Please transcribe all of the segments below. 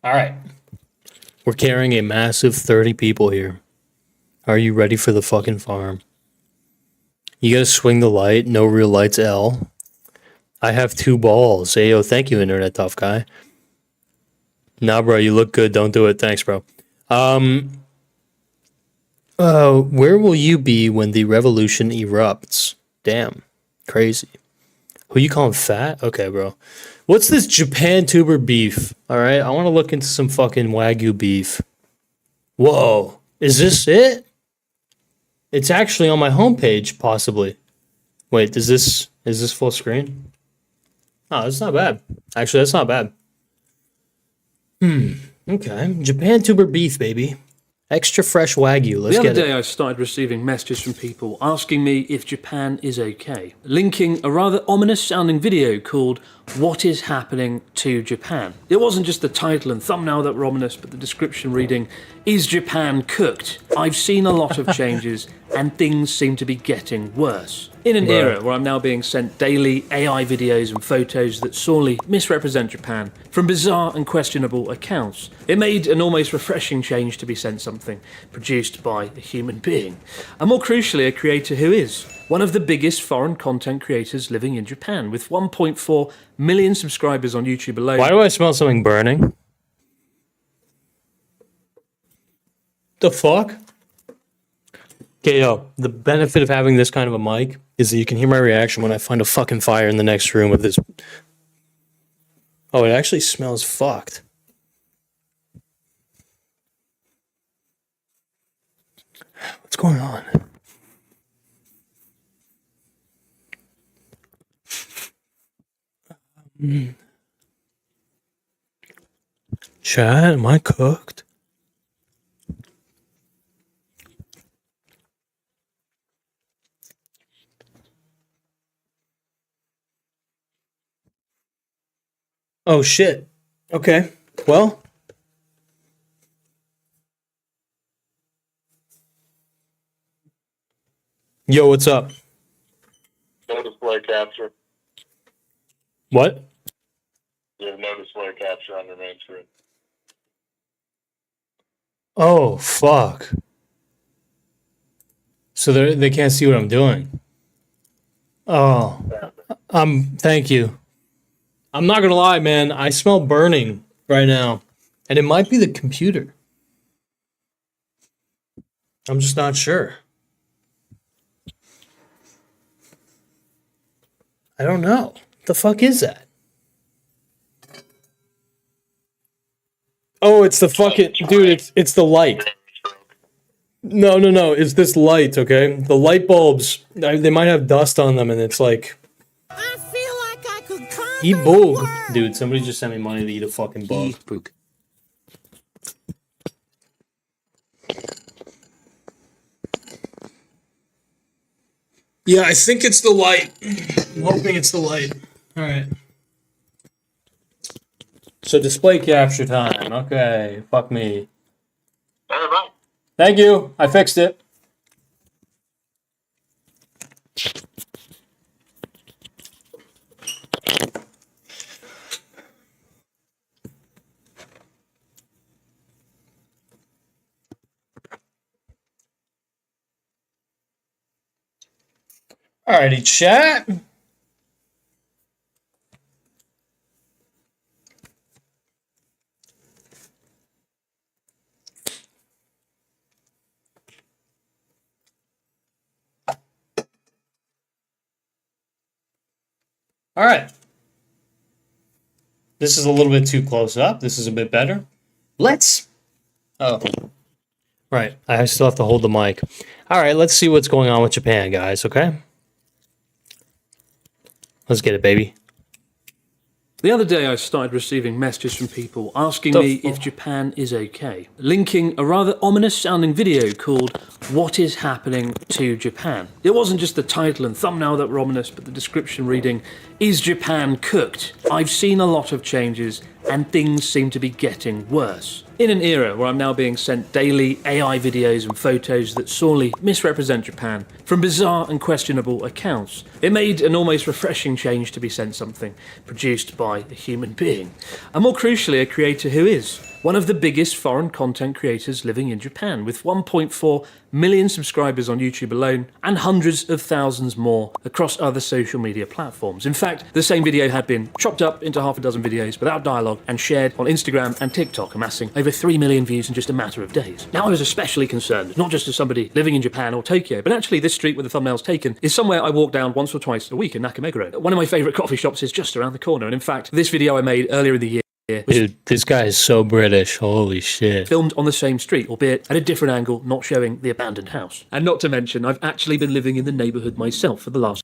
All right. We're carrying a massive 30 people here. Are you ready for the fucking farm? You gotta swing the light. No real lights, L. I have 2 balls. Ayo, thank you, internet tough guy. Nah, bro, you look good. Don't do it. Thanks, bro. Where will you be when the revolution erupts? Damn. Crazy. Who you calling fat? Okay, bro. What's this Japantube beef? Alright, I want to look into some fucking Wagyu beef. Whoa. Is this it? It's actually on my homepage, possibly. Wait, is this full screen? Oh, that's not bad. Actually, that's not bad. Okay. Japantube beef, baby. Extra fresh Wagyu. Let's get it. The other day I started receiving messages from people asking me if Japan is okay, linking a rather ominous sounding video called What is Happening to Japan? It wasn't just the title and thumbnail that were ominous, but the description reading, Is Japan cooked? I've seen a lot of changes and things seem to be getting worse. In an era where I'm now being sent daily AI videos and photos that sorely misrepresent Japan from bizarre and questionable accounts, it made an almost refreshing change to be sent something produced by a human being. And more crucially, a creator who is one of the biggest foreign content creators living in Japan, with 1.4 million subscribers on YouTube alone. Why do I smell something burning? The fuck? Okay, yo, the benefit of having this kind of a mic is that you can hear my reaction when I find a fucking fire in the next room with this. Oh, it actually smells fucked. What's going on? Chad, am I cooked? Oh shit. Okay. Well. Yo, what's up? No display capture. What? You have no display capture on your main screen. Oh, fuck. So they can't see what I'm doing. Oh. Thank you. I'm not gonna lie, man. I smell burning right now. And it might be the computer. I'm just not sure. I don't know. What the fuck is that? Oh, it's the fucking... Dude, it's the light. No. It's this light, okay? The light bulbs, they might have dust on them, and it's like... I feel like I could conquer Eat the bug. world. Dude, somebody just sent me money to eat a fucking bug. Eat bug. Yeah, I think it's the light. I'm hoping it's the light. Alright. So display capture time. Okay, fuck me. Everybody. Thank you. I fixed it. Alrighty, chat. All right. This is a little bit too close up. This is a bit better. Oh. Right. I still have to hold the mic. All right. Let's see what's going on with Japan, guys. Okay. Let's get it, baby. The other day I started receiving messages from people asking me if Japan is okay, linking a rather ominous sounding video called What is Happening to Japan? It wasn't just the title and thumbnail that were ominous, but the description reading, Is Japan cooked? I've seen a lot of changes and things seem to be getting worse. In an era where I'm now being sent daily AI videos and photos that sorely misrepresent Japan from bizarre and questionable accounts, it made an almost refreshing change to be sent something produced by a human being. And more crucially, a creator who is one of the biggest foreign content creators living in Japan, with 1.4 million subscribers on YouTube alone and hundreds of thousands more across other social media platforms. In fact, the same video had been chopped up into half a dozen videos without dialogue and shared on Instagram and TikTok, amassing over 3 million views in just a matter of days. Now, I was especially concerned, not just as somebody living in Japan or Tokyo, but actually this street where the thumbnail's taken is somewhere I walk down once or twice a week in Nakameguro. One of my favourite coffee shops is just around the corner, and in fact, this video I made earlier in the year was Dude, this guy is so British. Holy shit. filmed on the same street, albeit at a different angle, not showing the abandoned house. And not to mention, I've actually been living in the neighbourhood myself for the last...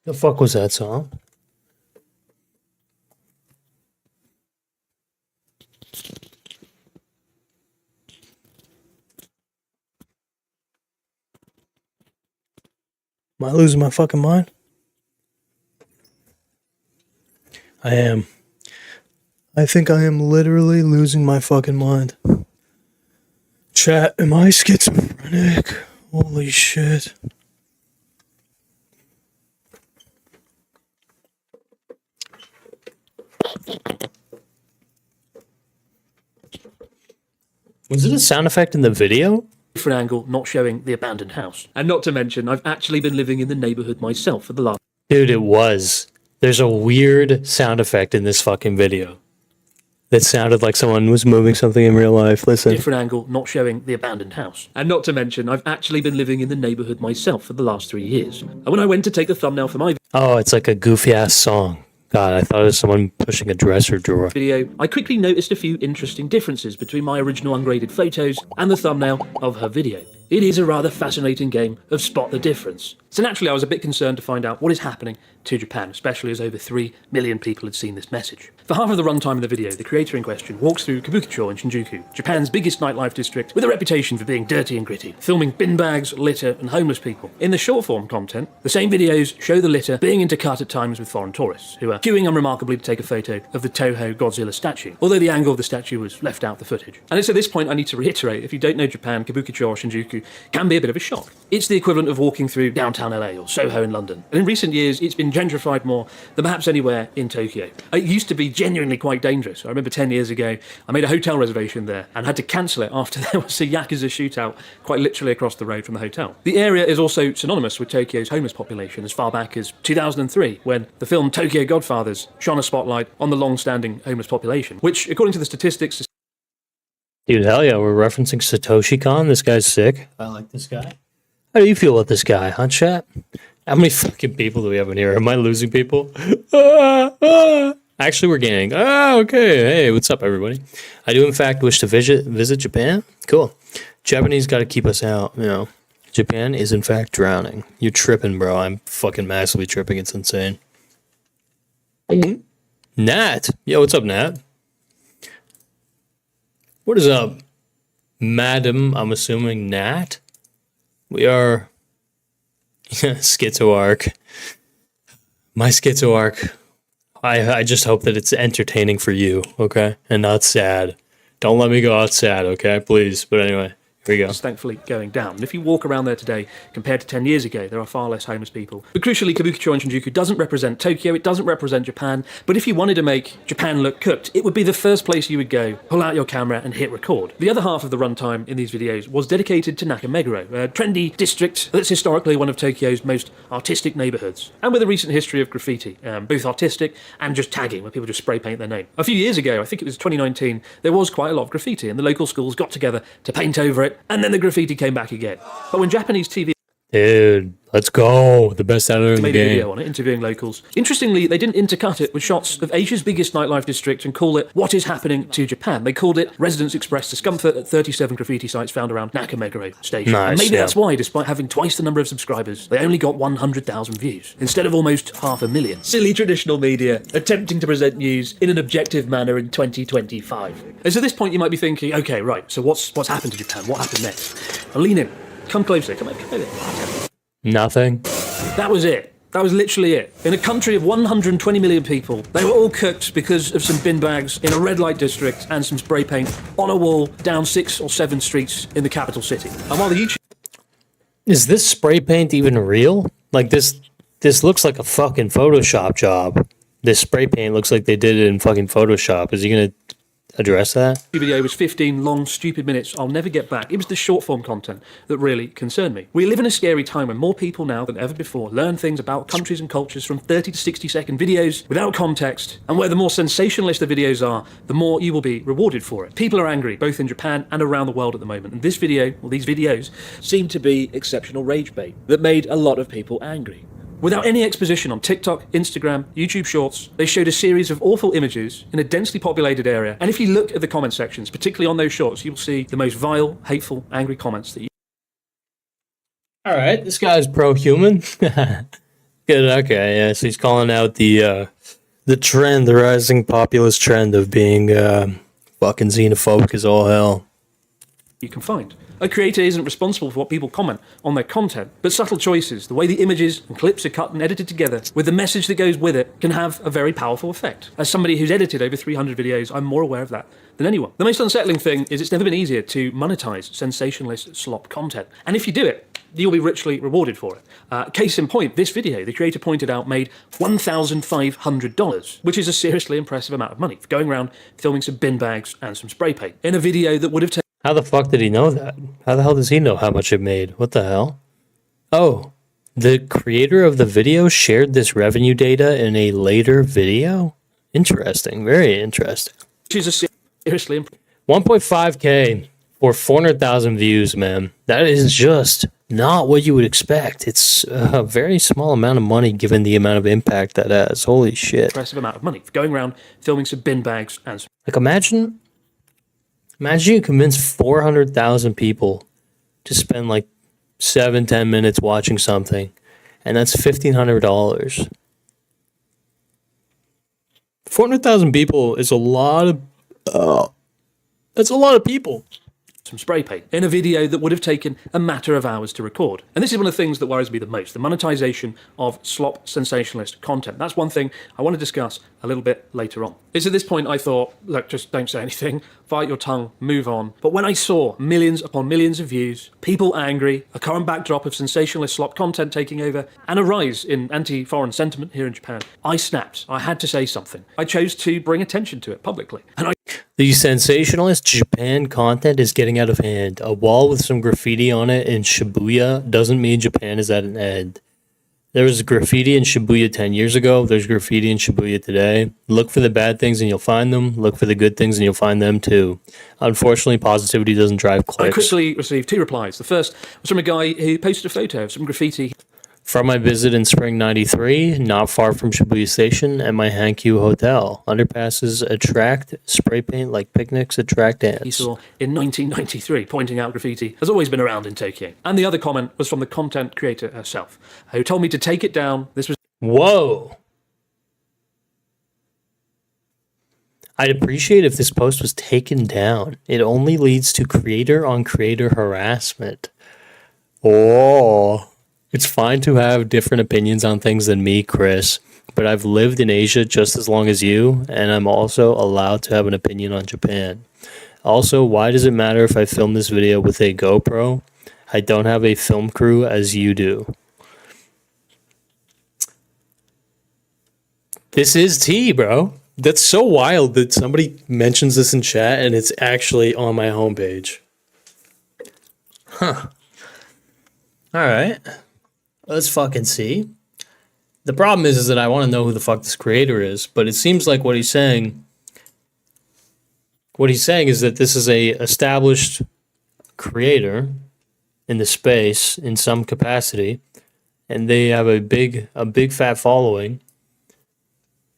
The fuck was that song? Am I losing my fucking mind? I am. I think I am literally losing my fucking mind. Chat, am I schizophrenic? Holy shit. Was it a sound effect in the video? different angle, not showing the abandoned house. And not to mention, I've actually been living in the neighbourhood myself for the last... Dude, it was. There's a weird sound effect in this fucking video that sounded like someone was moving something in real life. Listen. different angle, not showing the abandoned house. And not to mention, I've actually been living in the neighbourhood myself for the last 3 years. And when I went to take the thumbnail for my Oh, it's like a goofy ass song. God, I thought it was someone pushing a dresser drawer. video, I quickly noticed a few interesting differences between my original ungraded photos and the thumbnail of her video. It is a rather fascinating game of spot the difference. So naturally I was a bit concerned to find out what is happening to Japan, especially as over 3 million people had seen this message. For half of the runtime of the video, the creator in question walks through Kabukicho in Shinjuku, Japan's biggest nightlife district with a reputation for being dirty and gritty, filming bin bags, litter and homeless people. In the short form content, the same videos show the litter being intercut at times with foreign tourists, who are queuing unremarkably to take a photo of the Toho Godzilla statue, although the angle of the statue was left out of the footage. And it's at this point I need to reiterate, if you don't know Japan, Kabukicho or Shinjuku can be a bit of a shock. It's the equivalent of walking through downtown LA or Soho in London. And in recent years, it's been gentrified more than perhaps anywhere in Tokyo. It used to be genuinely quite dangerous. I remember 10 years ago, I made a hotel reservation there and had to cancel it after there was a Yakuza shootout quite literally across the road from the hotel. The area is also synonymous with Tokyo's homeless population as far back as 2003, when the film Tokyo Godfathers shone a spotlight on the long-standing homeless population, which, according to the statistics... Dude, hell yeah, we're referencing Satoshi Kon. This guy's sick. I like this guy. How do you feel about this guy, huh, chat? How many fucking people do we have in here? Am I losing people? Actually, we're gaining. Okay. Hey, what's up, everybody? I do, in fact, wish to visit Japan. Cool. Japanese got to keep us out, you know. Japan is, in fact, drowning. You're tripping, bro. I'm fucking massively tripping. It's insane. Nat. Yo, what's up, Nat? What is up, madam? I'm assuming Nat? We are... Schizo arc. My schizo arc. I just hope that it's entertaining for you, okay? And not sad. Don't let me go out sad, okay? Please. But anyway, here we go. is thankfully going down. And if you walk around there today, compared to 10 years ago, there are far less homeless people. But crucially, Kabukicho and Shinjuku doesn't represent Tokyo, it doesn't represent Japan, but if you wanted to make Japan look cooked, it would be the first place you would go, pull out your camera and hit record. The other half of the runtime in these videos was dedicated to Nakameguro, a trendy district that's historically one of Tokyo's most artistic neighbourhoods, and with a recent history of graffiti, both artistic and just tagging, where people just spray paint their name. A few years ago, I think it was 2019, there was quite a lot of graffiti, and the local schools got together to paint over it, and then the graffiti came back again. But when Japanese TV Dude, let's go. The best out of the made a game. video on it, interviewing locals. Interestingly, they didn't intercut it with shots of Asia's biggest nightlife district and call it What is Happening to Japan. They called it Residents Express Discomfort at 37 graffiti sites found around Nakameguro Station. Nice, and maybe yeah. that's why, despite having twice the number of subscribers, they only got 100,000 views, instead of almost 500,000. Silly traditional media, attempting to present news in an objective manner in 2025. And so at this point you might be thinking, okay, right, so what's happened to Japan? What happened next? Now lean in. Come closer. Come over. Nothing. That was it. That was literally it. In a country of 120 million people, they were all cooked because of some bin bags in a red light district and some spray paint on a wall down 6 or 7 streets in the capital city. And while the YouTube... Is this spray paint even real? Like this This looks like a fucking Photoshop job. This spray paint looks like they did it in fucking Photoshop. Is he gonna address that? The video was 15 long, stupid minutes I'll never get back. It was the short form content that really concerned me. We live in a scary time when more people now than ever before learn things about countries and cultures from 30 to 60-second videos without context, and where the more sensationalist the videos are, the more you will be rewarded for it. People are angry, both in Japan and around the world at the moment, and this video, well, these videos, seem to be exceptional rage bait that made a lot of people angry. Without any exposition on TikTok, Instagram, YouTube Shorts, they showed a series of awful images in a densely populated area. And if you look at the comment sections, particularly on those shorts, you'll see the most vile, hateful, angry comments that you... All right, this guy's pro-human. Good, okay, yeah, so he's calling out the trend, the rising populist trend of being fucking xenophobic as all hell. you can find. A creator isn't responsible for what people comment on their content, but subtle choices, the way the images and clips are cut and edited together, with the message that goes with it, can have a very powerful effect. As somebody who's edited over 300 videos, I'm more aware of that than anyone. The most unsettling thing is it's never been easier to monetize sensationalist slop content. And if you do it, you'll be richly rewarded for it. Case in point, this video, the creator pointed out, made $1,500, which is a seriously impressive amount of money for going around filming some bin bags and some spray paint in a video that would have taken... How the fuck did he know that? How the hell does he know how much it made? What the hell? Oh, the creator of the video shared this revenue data in a later video? Interesting. Very interesting. Which is a seriously impressive... 1.5K for 400,000 views, man. That is just not what you would expect. It's a very small amount of money given the amount of impact that has. Holy shit. Impressive amount of money for going around filming some bin bags and... Like, imagine you convince 400,000 people to spend like 7-10 minutes watching something, and that's $1,500. 400,000 people is a lot of... that's a lot of people. Some spray paint in a video that would have taken a matter of hours to record. And this is one of the things that worries me the most, the monetization of slop sensationalist content. That's one thing I want to discuss a little bit later on. It's at this point I thought, look, just don't say anything, bite your tongue, move on. But when I saw millions upon millions of views, people angry, a current backdrop of sensationalist slop content taking over, and a rise in anti-foreign sentiment here in Japan, I snapped. I had to say something. I chose to bring attention to it publicly. And the sensationalist Japan content is getting out of hand. A wall with some graffiti on it in Shibuya doesn't mean Japan is at an end. There was graffiti in Shibuya 10 years ago. There's graffiti in Shibuya today. Look for the bad things and you'll find them. Look for the good things and you'll find them too. Unfortunately, positivity doesn't drive clicks. I quickly received 2 replies. The first was from a guy who posted a photo of some graffiti. From my visit in spring 93, not far from Shibuya Station and my Hankyu Hotel. Underpasses attract spray paint like picnics attract ants. He saw in 1993, pointing out graffiti has always been around in Tokyo. And the other comment was from the content creator herself, who told me to take it down. This was... Whoa! I'd appreciate if this post was taken down. It only leads to creator-on-creator harassment. Oh... It's fine to have different opinions on things than me, Chris, but I've lived in Asia just as long as you, and I'm also allowed to have an opinion on Japan. Also, why does it matter if I film this video with a GoPro? I don't have a film crew as you do. This is tea, bro. That's so wild that somebody mentions this in chat and it's actually on my homepage. Huh. All right. Let's fucking see. The problem is that I want to know who the fuck this creator is, but it seems like what he's saying is that this is a established creator in the space in some capacity, and they have a big fat following,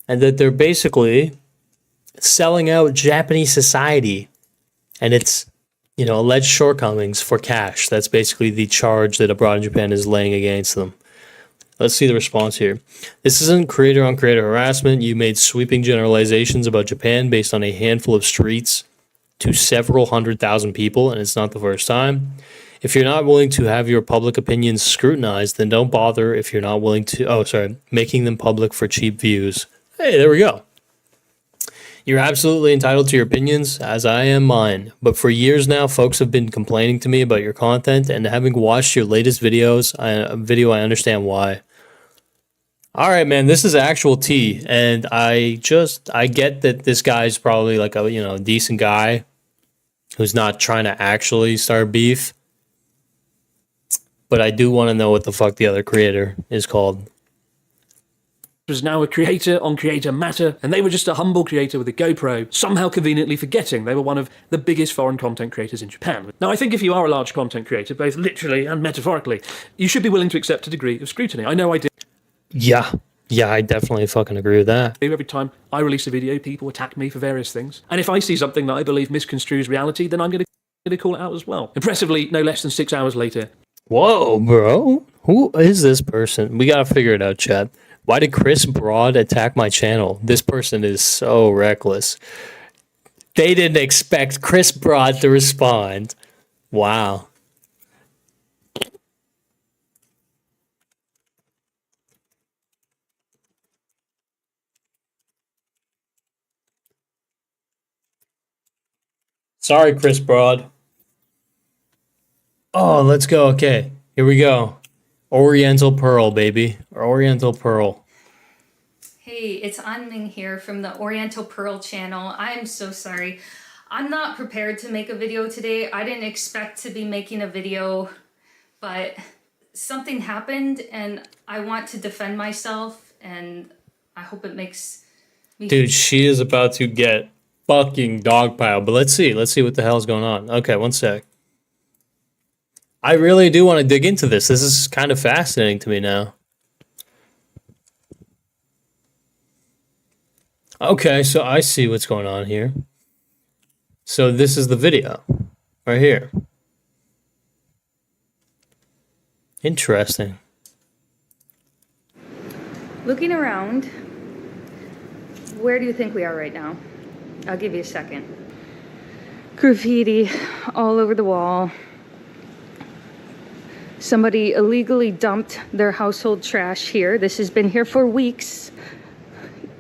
and that they're basically selling out Japanese society and its alleged shortcomings for cash. That's basically the charge that Abroad in Japan is laying against them. Let's see the response here. This isn't creator-on-creator harassment. You made sweeping generalizations about Japan based on a handful of streets to several 100,000 people, and it's not the first time. If you're not willing to have your public opinions scrutinized, then don't bother if you're not willing to... making them public for cheap views. Hey, there we go. You're absolutely entitled to your opinions, as I am mine. But for years now, folks have been complaining to me about your content, and having watched your latest video, I understand why. All right, man, this is actual tea, and I get that this guy's probably like a decent guy who's not trying to actually start beef, but I do want to know what the fuck the other creator is called. Was now a creator on Creator Matter, and they were just a humble creator with a GoPro, somehow conveniently forgetting they were one of the biggest foreign content creators in Japan. Now, I think if you are a large content creator, both literally and metaphorically, you should be willing to accept a degree of scrutiny. I know I do. Yeah, I definitely fucking agree with that. Every time I release a video, people attack me for various things. And if I see something that I believe misconstrues reality, then I'm going to call it out as well. Impressively, no less than 6 hours later. Whoa, bro. Who is this person? We gotta figure it out, chat. Why did Chris Broad attack my channel? This person is so reckless. They didn't expect Chris Broad to respond. Wow. Sorry, Chris Broad. Oh, let's go. Okay, here we go. OrientalPearl, baby. OrientalPearl. Hey, it's Anming here from the OrientalPearl channel. I'm so sorry. I'm not prepared to make a video today. I didn't expect to be making a video, but something happened and I want to defend myself, and I hope it makes me... Dude, she is about to get fucking dogpiled, but let's see what the hell's going on. Okay, one sec. I really do want to dig into this. This is kind of fascinating to me now. Okay, so I see what's going on here. So this is the video right here. Interesting. Looking around, where do you think we are right now? I'll give you a second. Graffiti all over the wall. Somebody illegally dumped their household trash here. This has been here for weeks.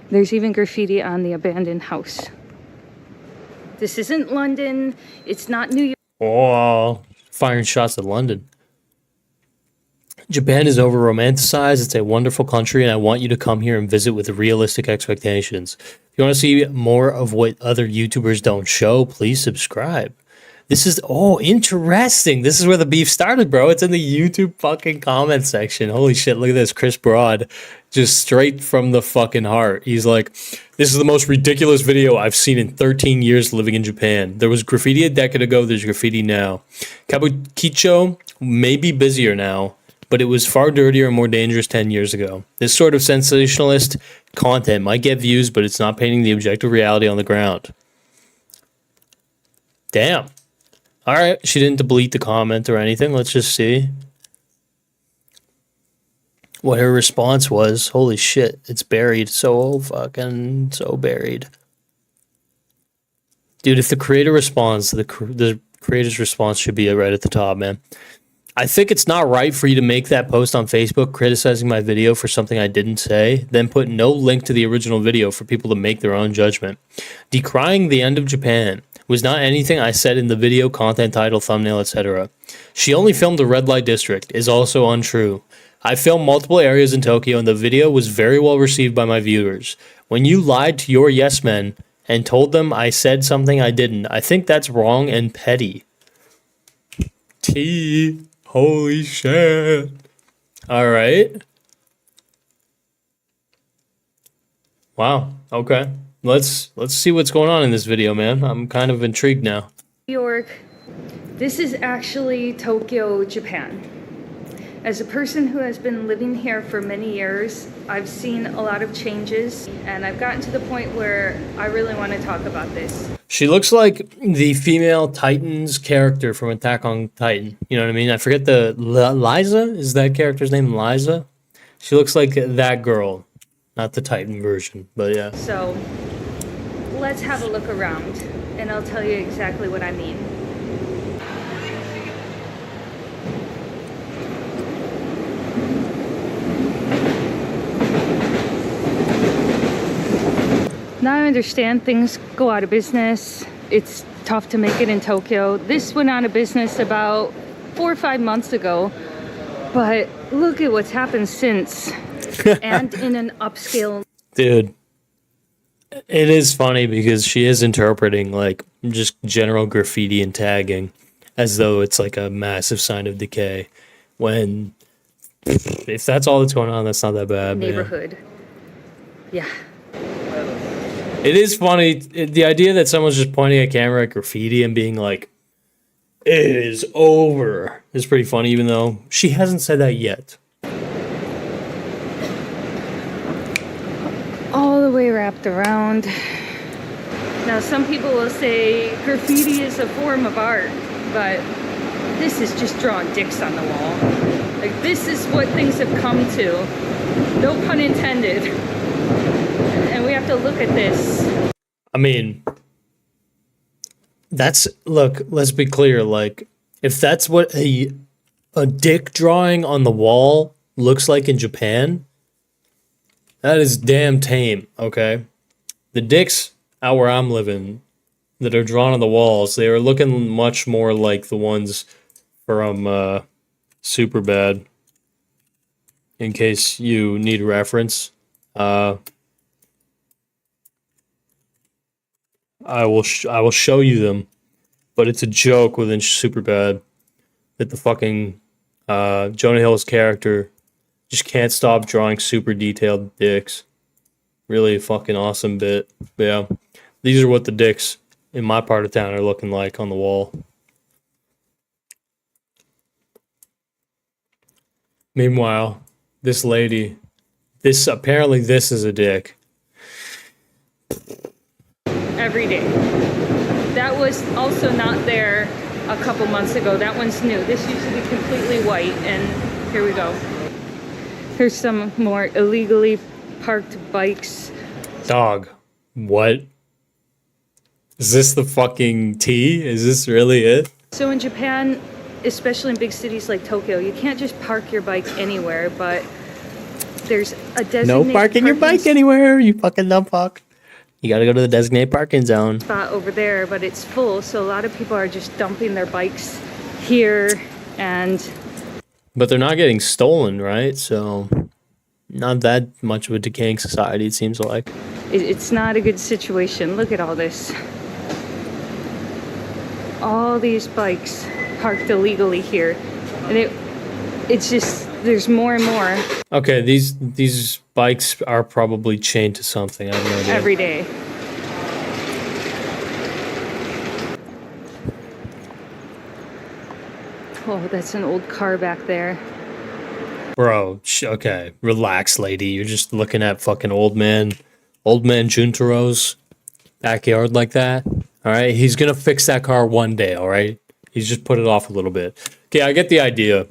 There's even graffiti on the abandoned house. This isn't London. It's not New York. Oh, firing shots at London. Japan is over romanticized. It's a wonderful country, and I want you to come here and visit with realistic expectations. If you want to see more of what other YouTubers don't show, please subscribe. This is, interesting. This is where the beef started, bro. It's in the YouTube fucking comment section. Holy shit, look at this. Chris Broad, just straight from the fucking heart. He's like, this is the most ridiculous video I've seen in 13 years living in Japan. There was graffiti a decade ago. There's graffiti now. Kabukicho may be busier now, but it was far dirtier and more dangerous 10 years ago. This sort of sensationalist content might get views, but it's not painting the objective reality on the ground. Damn. All right, she didn't delete the comment or anything. Let's just see what her response was. Holy shit, it's buried. So buried. Dude, if the creator responds, the creator's response should be right at the top, man. I think it's not right for you to make that post on Facebook criticizing my video for something I didn't say, then put no link to the original video for people to make their own judgment. Decrying the end of Japan was not anything I said in the video, content, title, thumbnail, etc. She only filmed the red light district is also untrue. I filmed multiple areas in Tokyo and the video was very well received by my viewers. When you lied to your yes men and told them I said something I didn't, I think that's wrong and petty. T. Holy shit. All right. Wow. Okay. Let's see what's going on in this video, man. I'm kind of intrigued now. New York. This is actually Tokyo, Japan. As a person who has been living here for many years, I've seen a lot of changes, and I've gotten to the point where I really want to talk about this. She looks like the female Titan's character from Attack on Titan. You know what I mean? I forget Liza? Is that character's name Liza? She looks like that girl. Not the Titan version, but yeah. So, let's have a look around, and I'll tell you exactly what I mean. Now I understand things go out of business. It's tough to make it in Tokyo. This went out of business about 4 or 5 months ago, but look at what's happened since. and in an upscale. Dude, it is funny because she is interpreting like just general graffiti and tagging as though it's like a massive sign of decay. When if that's all that's going on, that's not that bad. Neighborhood. Yeah. It is funny. The idea that someone's just pointing a camera at graffiti and being like, "It is over," is pretty funny, even though she hasn't said that yet. All the way wrapped around. Now, some people will say graffiti is a form of art, but this is just drawing dicks on the wall. Like, this is what things have come to. No pun intended. And we have to look at this. I mean, look, let's be clear, like, if that's what a dick drawing on the wall looks like in Japan, that is damn tame, okay? The dicks out where I'm living that are drawn on the walls, they are looking much more like the ones from Superbad. In case you need reference, I will show you them, but it's a joke within Superbad that the fucking Jonah Hill's character just can't stop drawing super detailed dicks. Really fucking awesome bit. But yeah, these are what the dicks in my part of town are looking like on the wall. Meanwhile, this lady, apparently this is a dick. Every day. That was also not there a couple months ago. That one's new. This used to be completely white, and here we go. Here's some more illegally parked bikes. Dog, what? Is this the fucking tea? Is this really it? So in Japan, especially in big cities like Tokyo, you can't just park your bike anywhere, but there's a designated No parking your bike anywhere, you fucking dumb fuck. You gotta go to the designated parking zone. Spot over there, but it's full, so a lot of people are just dumping their bikes here, and But they're not getting stolen, right? So, not that much of a decaying society, it seems like. it's not a good situation. Look at all this. All these bikes parked illegally here, and it's just, there's more and more. Okay, these bikes are probably chained to something. I have no idea. Every day. Oh, that's an old car back there. Bro, okay, relax, lady. You're just looking at fucking old man Juntaro's backyard like that. All right, he's gonna fix that car one day. All right, he's just put it off a little bit. Okay, I get the idea.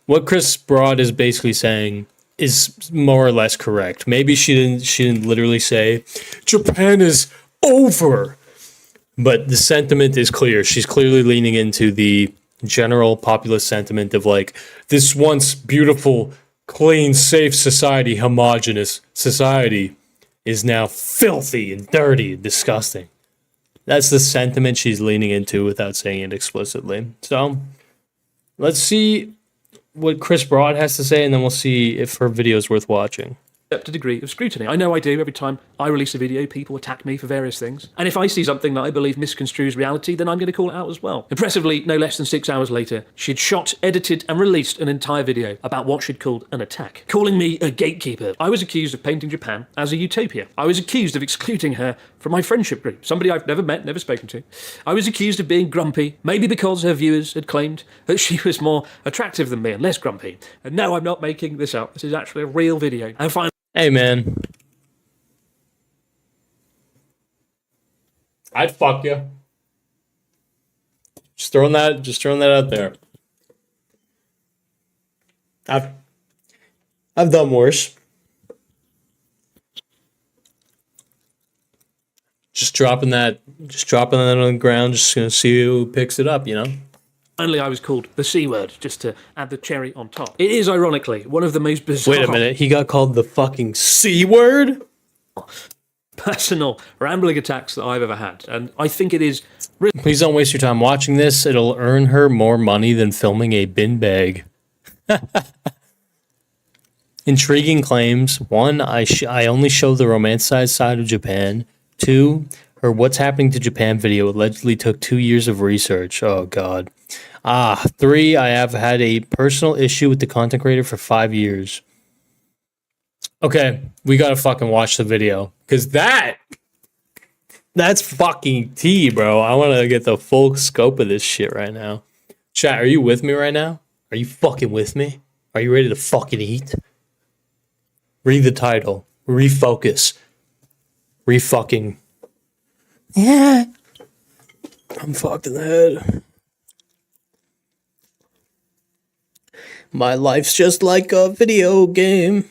What Chris Broad is basically saying is more or less correct. Maybe she didn't literally say Japan is over, but the sentiment is clear. She's clearly leaning into the general populist sentiment of like, this once beautiful, clean, safe society, homogenous society is now filthy and dirty and disgusting. That's the sentiment she's leaning into without saying it explicitly. So let's see what Chris Broad has to say, and then we'll see if her video is worth watching. A degree of scrutiny. I know I do. Every time I release a video, people attack me for various things. And if I see something that I believe misconstrues reality, then I'm going to call it out as well. Impressively, no less than 6 hours later, she'd shot, edited, and released an entire video about what she'd called an attack, calling me a gatekeeper. I was accused of painting Japan as a utopia. I was accused of excluding her from my friendship group, somebody I've never met, never spoken to. I was accused of being grumpy, maybe because her viewers had claimed that she was more attractive than me and less grumpy. And no, I'm not making this up. This is actually a real video. And finally, Hey, man. I'd fuck you. Just throwing that out there. I've done worse. Just dropping that on the ground, just gonna see who picks it up, you know? finally, I was called the C word, just to add the cherry on top. It is, ironically, one of the most bizarre... Wait a minute, he got called the fucking C word? ...personal, rambling attacks that I've ever had. And I think it is... Please don't waste your time watching this. It'll earn her more money than filming a bin bag. Intriguing claims. One, I only show the romanticized side of Japan. Two, her What's Happening to Japan video allegedly took 2 years of research. Oh, God. Three, I have had a personal issue with the content creator for 5 years. Okay, we gotta fucking watch the video. Because that's fucking tea, bro. I want to get the full scope of this shit right now. Chat, are you with me right now? Are you fucking with me? Are you ready to fucking eat? Read the title. Refocus. Refucking. Yeah. I'm fucked in the head. My life's just like a video game.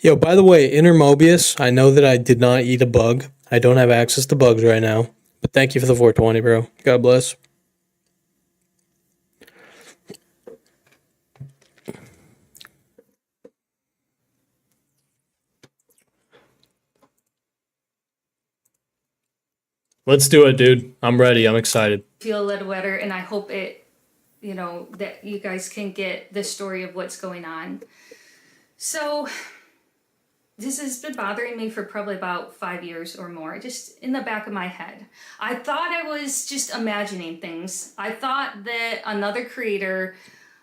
Yo, by the way, Inner Mobius, I know that I did not eat a bug. I don't have access to bugs right now. But thank you for the 420, bro. God bless. Let's do it, dude. I'm ready. I'm excited. Feel a little better, and I hope it, that you guys can get the story of what's going on. So this has been bothering me for probably about 5 years or more, just in the back of my head. I thought I was just imagining things. I thought that another creator,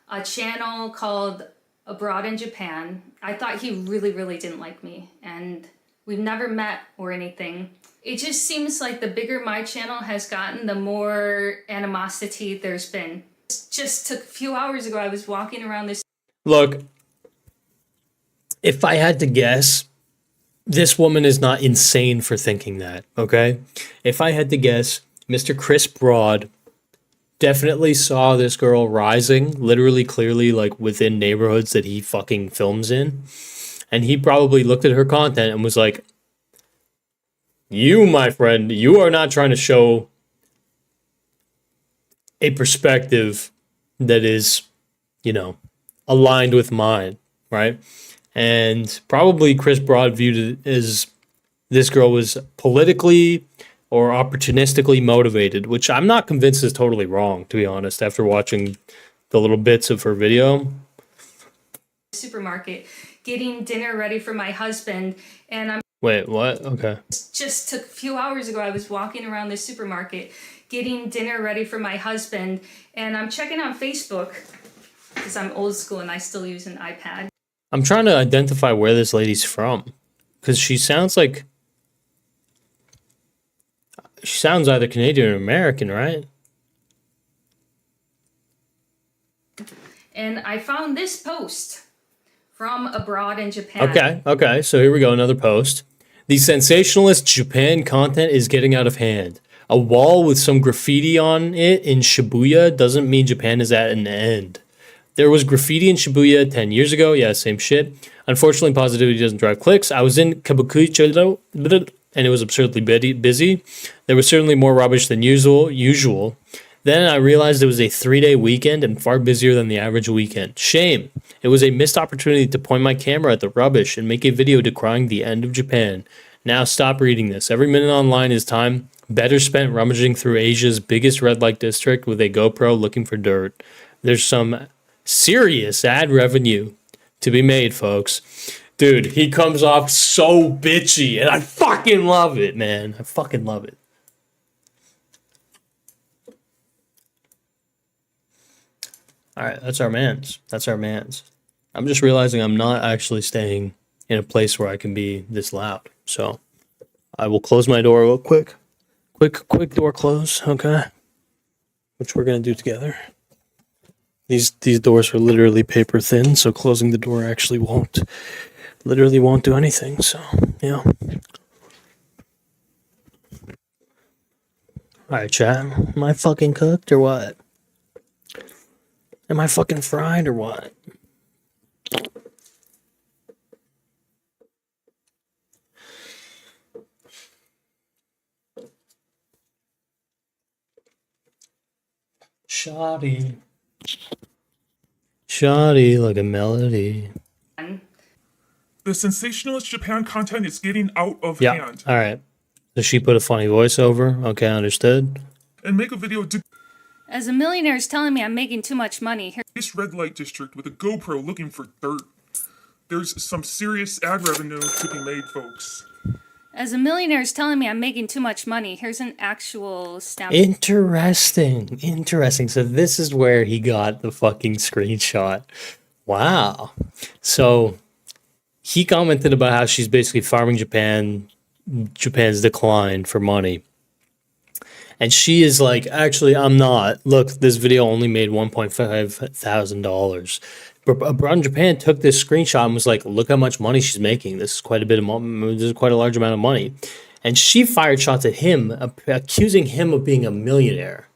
a channel called Abroad in Japan, I thought he really, really didn't like me, and we've never met or anything. It just seems like the bigger my channel has gotten, the more animosity there's been. It just took a few hours ago, I was walking around this. Look, if I had to guess, this woman is not insane for thinking that, okay? If I had to guess, Mr. Chris Broad definitely saw this girl rising, literally, clearly, like within neighborhoods that he fucking films in. And he probably looked at her content and was like, you, my friend, you are not trying to show a perspective that is, aligned with mine, right? And probably Chris Broad viewed it as this girl was politically or opportunistically motivated, which I'm not convinced is totally wrong, to be honest, after watching the little bits of her video. Supermarket, getting dinner ready for my husband, and I'm... Wait, what? Okay. Just took a few hours ago, I was walking around the supermarket, getting dinner ready for my husband, and I'm checking on Facebook, because I'm old school and I still use an iPad. I'm trying to identify where this lady's from, because she sounds like... She sounds either Canadian or American, right? And I found this post from Abroad in Japan. Okay, so here we go, another post. The sensationalist Japan content is getting out of hand. A wall with some graffiti on it in Shibuya doesn't mean Japan is at an end. There was graffiti in Shibuya 10 years ago. Yeah, same shit. Unfortunately, positivity doesn't drive clicks. I was in Kabukicho and it was absurdly busy. There was certainly more rubbish than usual. Then I realized it was a 3-day weekend and far busier than the average weekend. Shame. It was a missed opportunity to point my camera at the rubbish and make a video decrying the end of Japan. Now stop reading this. Every minute online is time better spent rummaging through Asia's biggest red light district with a GoPro looking for dirt. There's some serious ad revenue to be made, folks. Dude, he comes off so bitchy, and I fucking love it, man. I fucking love it. All right, that's our mans. That's our mans. I'm just realizing I'm not actually staying in a place where I can be this loud. So I will close my door real quick. Quick door close, okay? Which we're going to do together. These doors are literally paper thin, so closing the door actually won't do anything. So, yeah. All right, chat. Am I fucking cooked or what? Am I fucking fried or what? Shoddy like a melody. The sensationalist Japan content is getting out of Yeah. hand. All right. So she put a funny voiceover. Okay, understood. And make a video As a millionaire is telling me I'm making too much money. Here, this red light district with a GoPro looking for dirt. There's some serious ad revenue to be made, folks. as a millionaire is telling me I'm making too much money. Here's an actual stamp. Interesting. Interesting. So this is where he got the fucking screenshot. Wow. So he commented about how she's basically farming Japan's decline for money. And she is like, actually, I'm not. Look, this video only made $1,500. But Abroad in Japan took this screenshot and was like, look how much money she's making. This is quite a bit of this is quite a large amount of money. And she fired shots at him, accusing him of being a millionaire.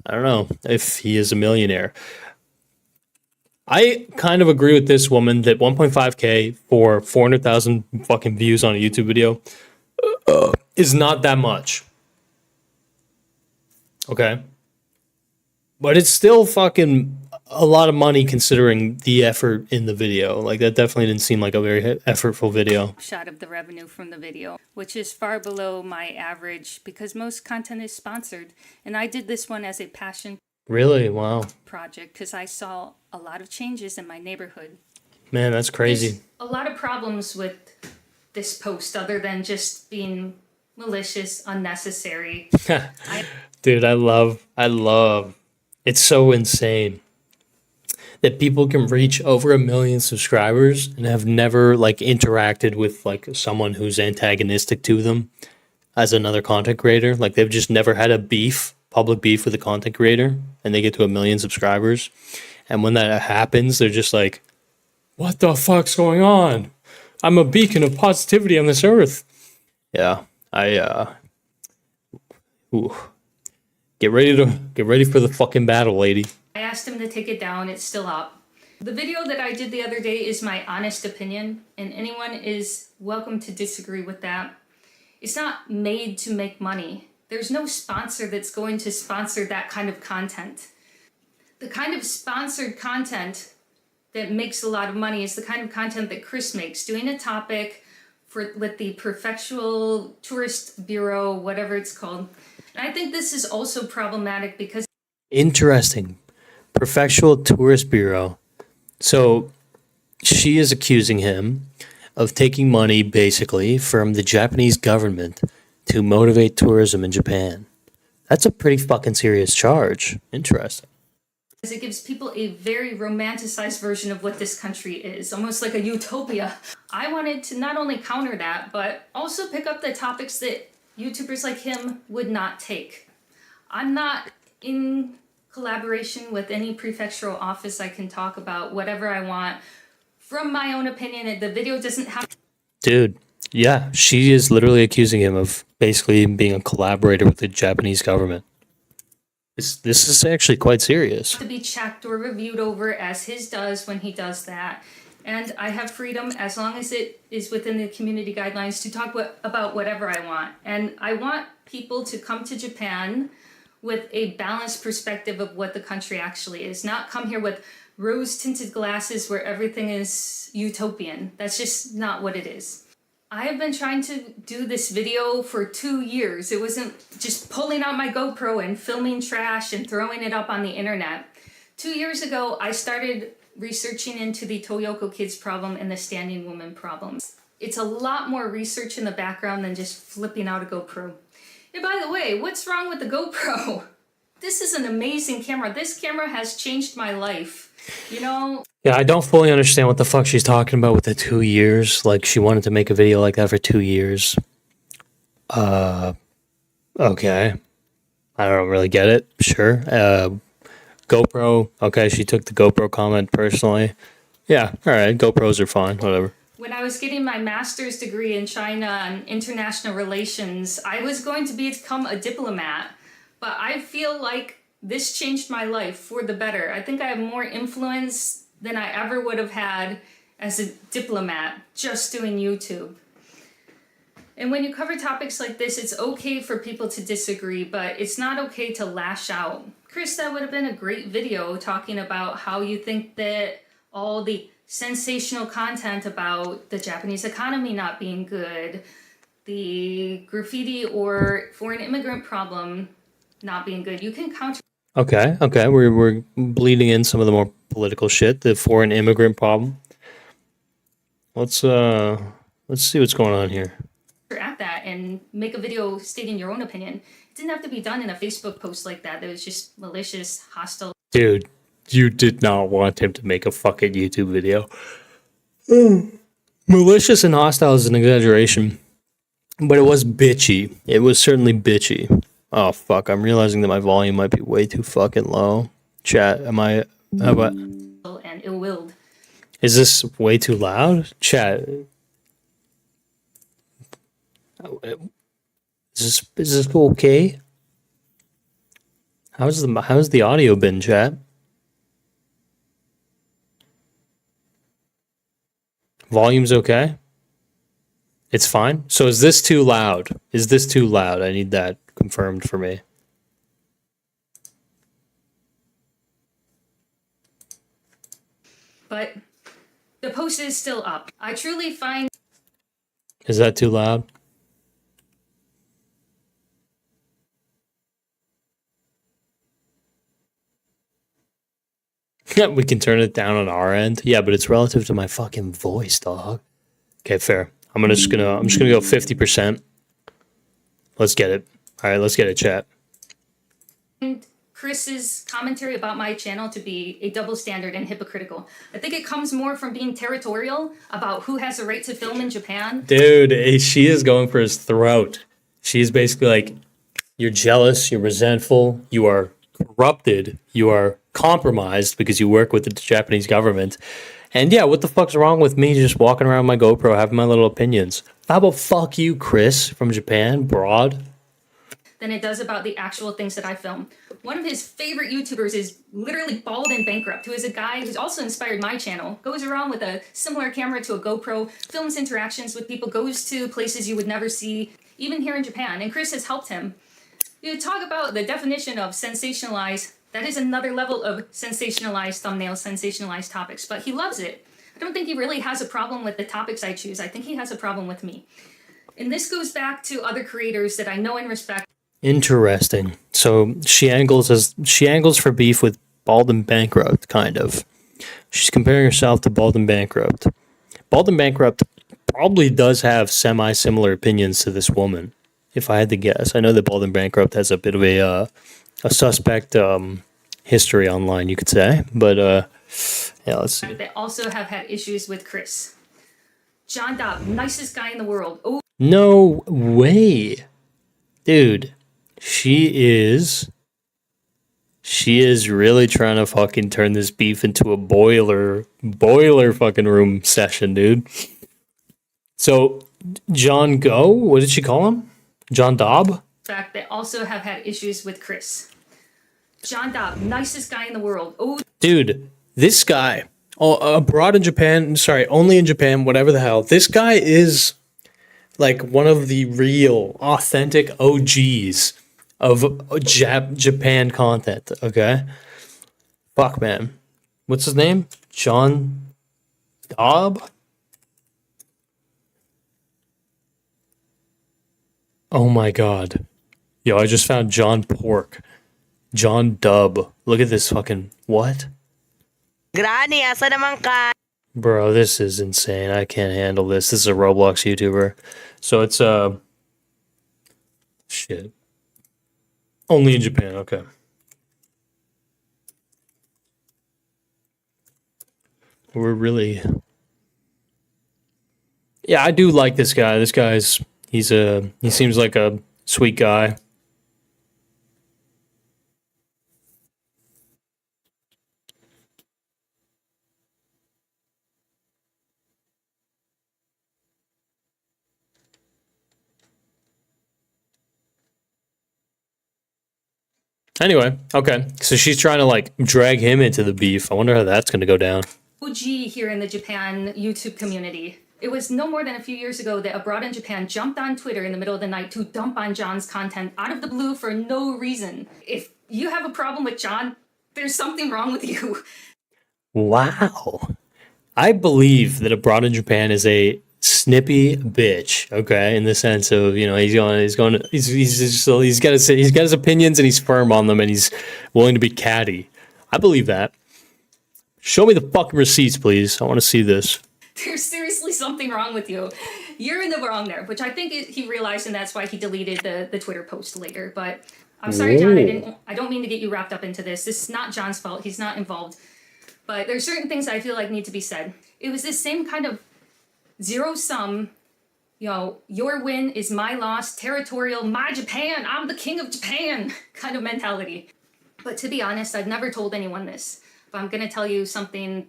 I don't know if he is a millionaire. I kind of agree with this woman that 1.5K for 400,000 fucking views on a YouTube video is not that much. Okay. But it's still fucking a lot of money considering the effort in the video. Like, that definitely didn't seem like a very effortful video. Shot of the revenue from the video, which is far below my average because most content is sponsored. And I did this one as a passion Really? Wow. project because I saw a lot of changes in my neighborhood. Man, that's crazy. There's a lot of problems with this post other than just being malicious, unnecessary. Dude, I love, it's so insane that people can reach over 1 million subscribers and have never like interacted with like someone who's antagonistic to them as another content creator. Like they've just never had a public beef with a content creator, and they get to 1 million subscribers. And when that happens, they're just like, what the fuck's going on? I'm a beacon of positivity on this earth. Yeah, Get ready for the fucking battle, lady. I asked him to take it down. It's still up. The video that I did the other day is my honest opinion, and anyone is welcome to disagree with that. It's not made to make money. There's no sponsor that's going to sponsor that kind of content. The kind of sponsored content that makes a lot of money is the kind of content that Chris makes, doing a topic with the Prefectural Tourist Bureau, whatever it's called. And I think this is also problematic because... Interesting. Prefectural Tourist Bureau. So she is accusing him of taking money basically from the Japanese government to motivate tourism in Japan. That's a pretty fucking serious charge. Interesting. it gives people a very romanticized version of what this country is, almost like a utopia. I wanted to not only counter that, but also pick up the topics that YouTubers like him would not take. I'm not in collaboration with any prefectural office. I can talk about whatever I want from my own opinion. The video doesn't have... Dude, yeah, she is literally accusing him of basically being a collaborator with the Japanese government. This is actually quite serious. ...to be checked or reviewed over as his does when he does that. And I have freedom as long as it is within the community guidelines to talk about whatever I want. And I want people to come to Japan with a balanced perspective of what the country actually is. Not come here with rose-tinted glasses where everything is utopian. That's just not what it is. I have been trying to do this video for 2 years. It wasn't just pulling out my GoPro and filming trash and throwing it up on the internet. 2 years ago, I started researching into the Toyoko kids problem and the standing woman problem. It's a lot more research in the background than just flipping out a GoPro. And by the way, what's wrong with the GoPro? This is an amazing camera. This camera has changed my life. You know? Yeah, I don't fully understand what the fuck she's talking about with the 2 years. Like, she wanted to make a video like that for 2 years. Okay. I don't really get it. Sure. GoPro. Okay, she took the GoPro comment personally. Yeah, alright, GoPros are fine, whatever. When I was getting my master's degree in China and international relations, I was going to become a diplomat. But I feel like this changed my life for the better. I think I have more influence than I ever would have had as a diplomat just doing YouTube. And when you cover topics like this, it's okay for people to disagree, but it's not okay to lash out. Chris, that would have been a great video talking about how you think that all the sensational content about the Japanese economy not being good, the graffiti or foreign immigrant problem not being good, you can counter Okay, we're bleeding in some of the more political shit, the foreign immigrant problem. Let's see what's going on here. at that and make a video stating your own opinion. It didn't have to be done in a Facebook post like that. It was just malicious, hostile. Dude, you did not want him to make a fucking YouTube video. Malicious and hostile is an exaggeration, but it was bitchy. It was certainly bitchy. Oh fuck, I'm realizing that my volume might be way too fucking low. Chat, how about... and ill-willed. Is this way too loud? Chat. Is this okay? How's the audio been, chat? Volume's okay? It's fine? So is this too loud? Is this too loud? I need that confirmed for me. But the post is still up. I truly find... Is that too loud? We can turn it down on our end. Yeah, but it's relative to my fucking voice, dog. Okay, fair. I'm just gonna go 50%. Let's get it. All right, let's get it, chat. And Chris's commentary about my channel to be a double standard and hypocritical. I think it comes more from being territorial about who has the right to film in Japan. Dude, she is going for his throat. She's basically like, you're jealous, you're resentful, you are corrupted, you are compromised because you work with the Japanese government. And yeah, what the fuck's wrong with me just walking around my GoPro having my little opinions? How about fuck you, Chris, from Japan, broad? Than it does about the actual things that I film. One of his favorite YouTubers is literally bald and bankrupt, who is a guy who's also inspired my channel, goes around with a similar camera to a GoPro, films interactions with people, goes to places you would never see, even here in Japan, and Chris has helped him. You talk about the definition of sensationalized, that is another level of sensationalized thumbnails, sensationalized topics, but he loves it. I don't think he really has a problem with the topics I choose. I think he has a problem with me. And this goes back to other creators that I know and respect. Interesting. So she angles for beef with Bald and Bankrupt, kind of. She's comparing herself to Bald and Bankrupt. Bald and Bankrupt probably does have semi-similar opinions to this woman, if I had to guess. I know that Bald and Bankrupt has a bit of a suspect history online, you could say. But yeah, let's see. They also have had issues with Chris. John Dobb, nicest guy in the world. Oh, no way. Dude, she is really trying to fucking turn this beef into a boiler fucking room session, dude. So, John Go, what did she call him? John Dobb? fact, they also have had issues with Chris. John Dobb, nicest guy in the world. Oh, dude, this guy, abroad in Japan, sorry, only in Japan, whatever the hell, this guy is like one of the real, authentic OGs of Japan content, okay? Fuck, man. What's his name? John Dobb? Oh my god. Yo, I just found John Pork. John Dub. Look at this fucking... What? Granny, asa naman ka? Bro, this is insane. I can't handle this. This is a Roblox YouTuber. So it's, shit. Only in Japan, okay. We're really... Yeah, I do like this guy. This guy's... he seems like a sweet guy. Anyway, okay. So she's trying to like drag him into the beef. I wonder how that's going to go down. OG here in the Japan YouTube community. It was no more than a few years ago that Abroad in Japan jumped on Twitter in the middle of the night to dump on John's content out of the blue for no reason. If you have a problem with John, there's something wrong with you. Wow. I believe that Abroad in Japan is a snippy bitch. Okay, in the sense of he's got his opinions and he's firm on them and he's willing to be catty. I believe that. Show me the fucking receipts, please. I want to see this. There's seriously something wrong with you. You're in the wrong there, which I think he realized, and that's why he deleted the Twitter post later. But I'm sorry, John. I don't mean to get you wrapped up into this. This is not John's fault. He's not involved. But there's certain things I feel like need to be said. It was this same kind of zero sum, your win is my loss, territorial, my Japan, I'm the king of Japan kind of mentality. But to be honest, I've never told anyone this. But I'm going to tell you something.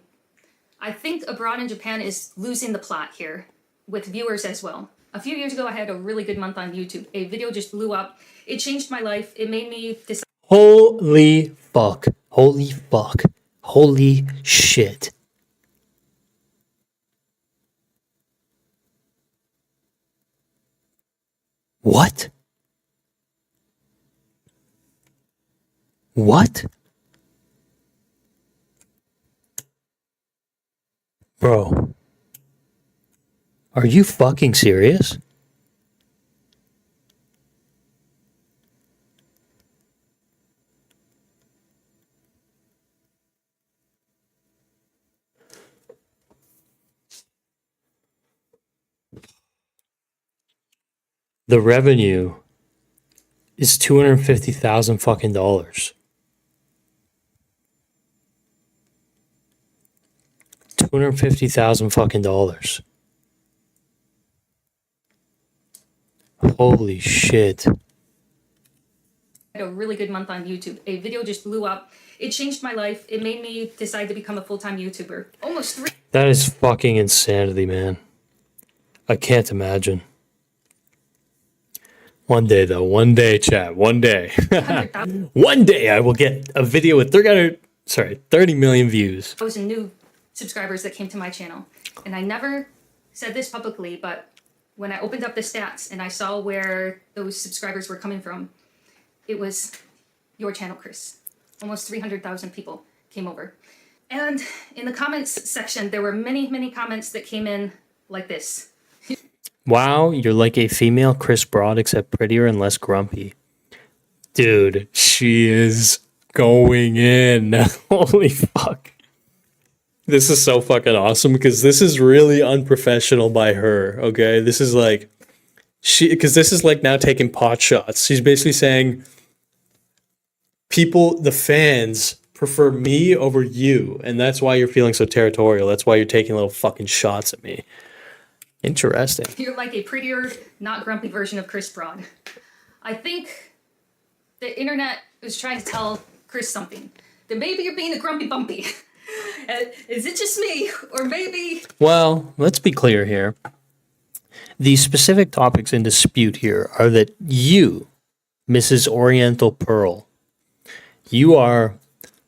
I think Abroad in Japan is losing the plot here, with viewers as well. A few years ago, I had a really good month on YouTube. A video just blew up. It changed my life. It made me decide. Holy fuck. Holy fuck. Holy shit. What? What? Bro. Are you fucking serious? The revenue is $250,000 fucking dollars. $250,000 fucking dollars. Holy shit. I had a really good month on YouTube. A video just blew up. It changed my life. It made me decide to become a full-time YouTuber. Almost 3. That is fucking insanity, man. I can't imagine. One day, though. One day, chat. One day. One day I will get a video with 30 million views. I was new subscribers that came to my channel. And I never said this publicly, but when I opened up the stats and I saw where those subscribers were coming from, it was your channel, Chris. Almost 300,000 people came over. And in the comments section, there were many, many comments that came in like this. Wow, you're like a female Chris Broad, except prettier and less grumpy. Dude, she is going in. Holy fuck. This is so fucking awesome because this is really unprofessional by her, okay? This is like, because this is like now taking pot shots. She's basically saying, the fans prefer me over you, and that's why you're feeling so territorial. That's why you're taking little fucking shots at me. Interesting. You're like a prettier, not grumpy version of Chris Broad. I think the internet was trying to tell Chris something. That maybe you're being a grumpy bumpy. Is it just me? Or maybe... Well, let's be clear here. The specific topics in dispute here are that you, Mrs. Oriental Pearl, you are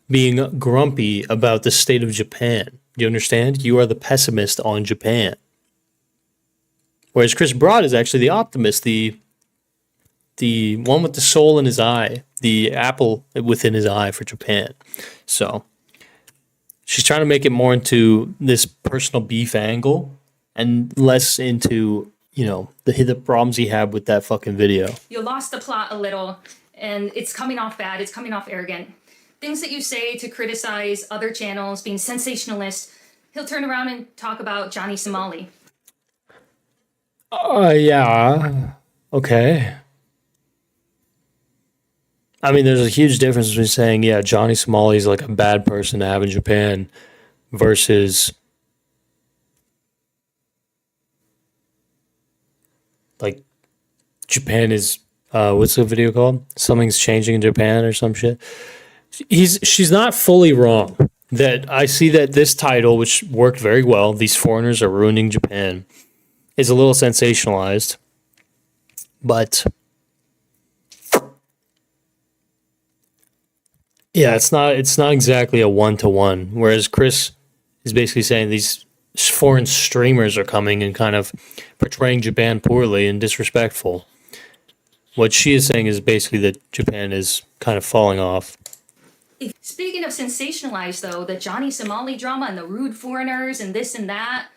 being grumpy about the state of Japan. You understand? You are the pessimist on Japan. Whereas Chris Broad is actually the optimist, the one with the soul in his eye, the apple within his eye for Japan. So she's trying to make it more into this personal beef angle and less into, the problems he had with that fucking video. You lost the plot a little, and it's coming off bad, it's coming off arrogant. Things that you say to criticize other channels, being sensationalist, he'll turn around and talk about Johnny Somali. Yeah. Okay. I mean, there's a huge difference between saying, yeah, Johnny Somali is like a bad person to have in Japan versus like Japan is, what's the video called? Something's changing in Japan or some shit. She's not fully wrong. That I see that this title, which worked very well, These Foreigners Are Ruining Japan, is a little sensationalized, but yeah, it's not exactly a 1-to-1. Whereas Chris is basically saying these foreign streamers are coming and kind of portraying Japan poorly and disrespectful. What she is saying is basically that Japan is kind of falling off. Speaking of sensationalized, though, the Johnny Somali drama and the rude foreigners and this and that,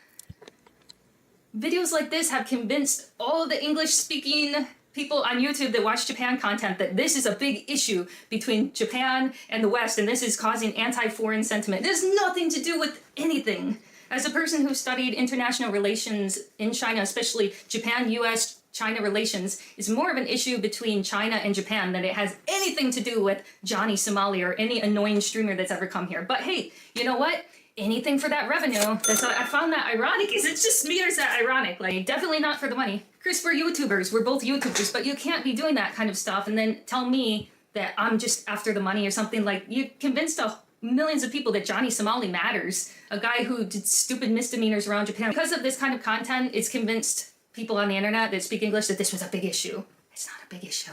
videos like this have convinced all the English-speaking people on YouTube that watch Japan content that this is a big issue between Japan and the West, and this is causing anti-foreign sentiment. There's nothing to do with anything. As a person who studied international relations in China, especially Japan-US China relations, is more of an issue between China and Japan than it has anything to do with Johnny Somali or any annoying streamer that's ever come here. But hey, you know what? Anything for that revenue. That's why I found that ironic. Is it just me or is that ironic? Like, definitely not for the money. Chris, we're YouTubers. We're both YouTubers, but you can't be doing that kind of stuff and then tell me that I'm just after the money or something. Like, you convinced millions of people that Johnny Somali matters, a guy who did stupid misdemeanors around Japan. Because of this kind of content, it's convinced people on the internet that speak English that this was a big issue. It's not a big issue.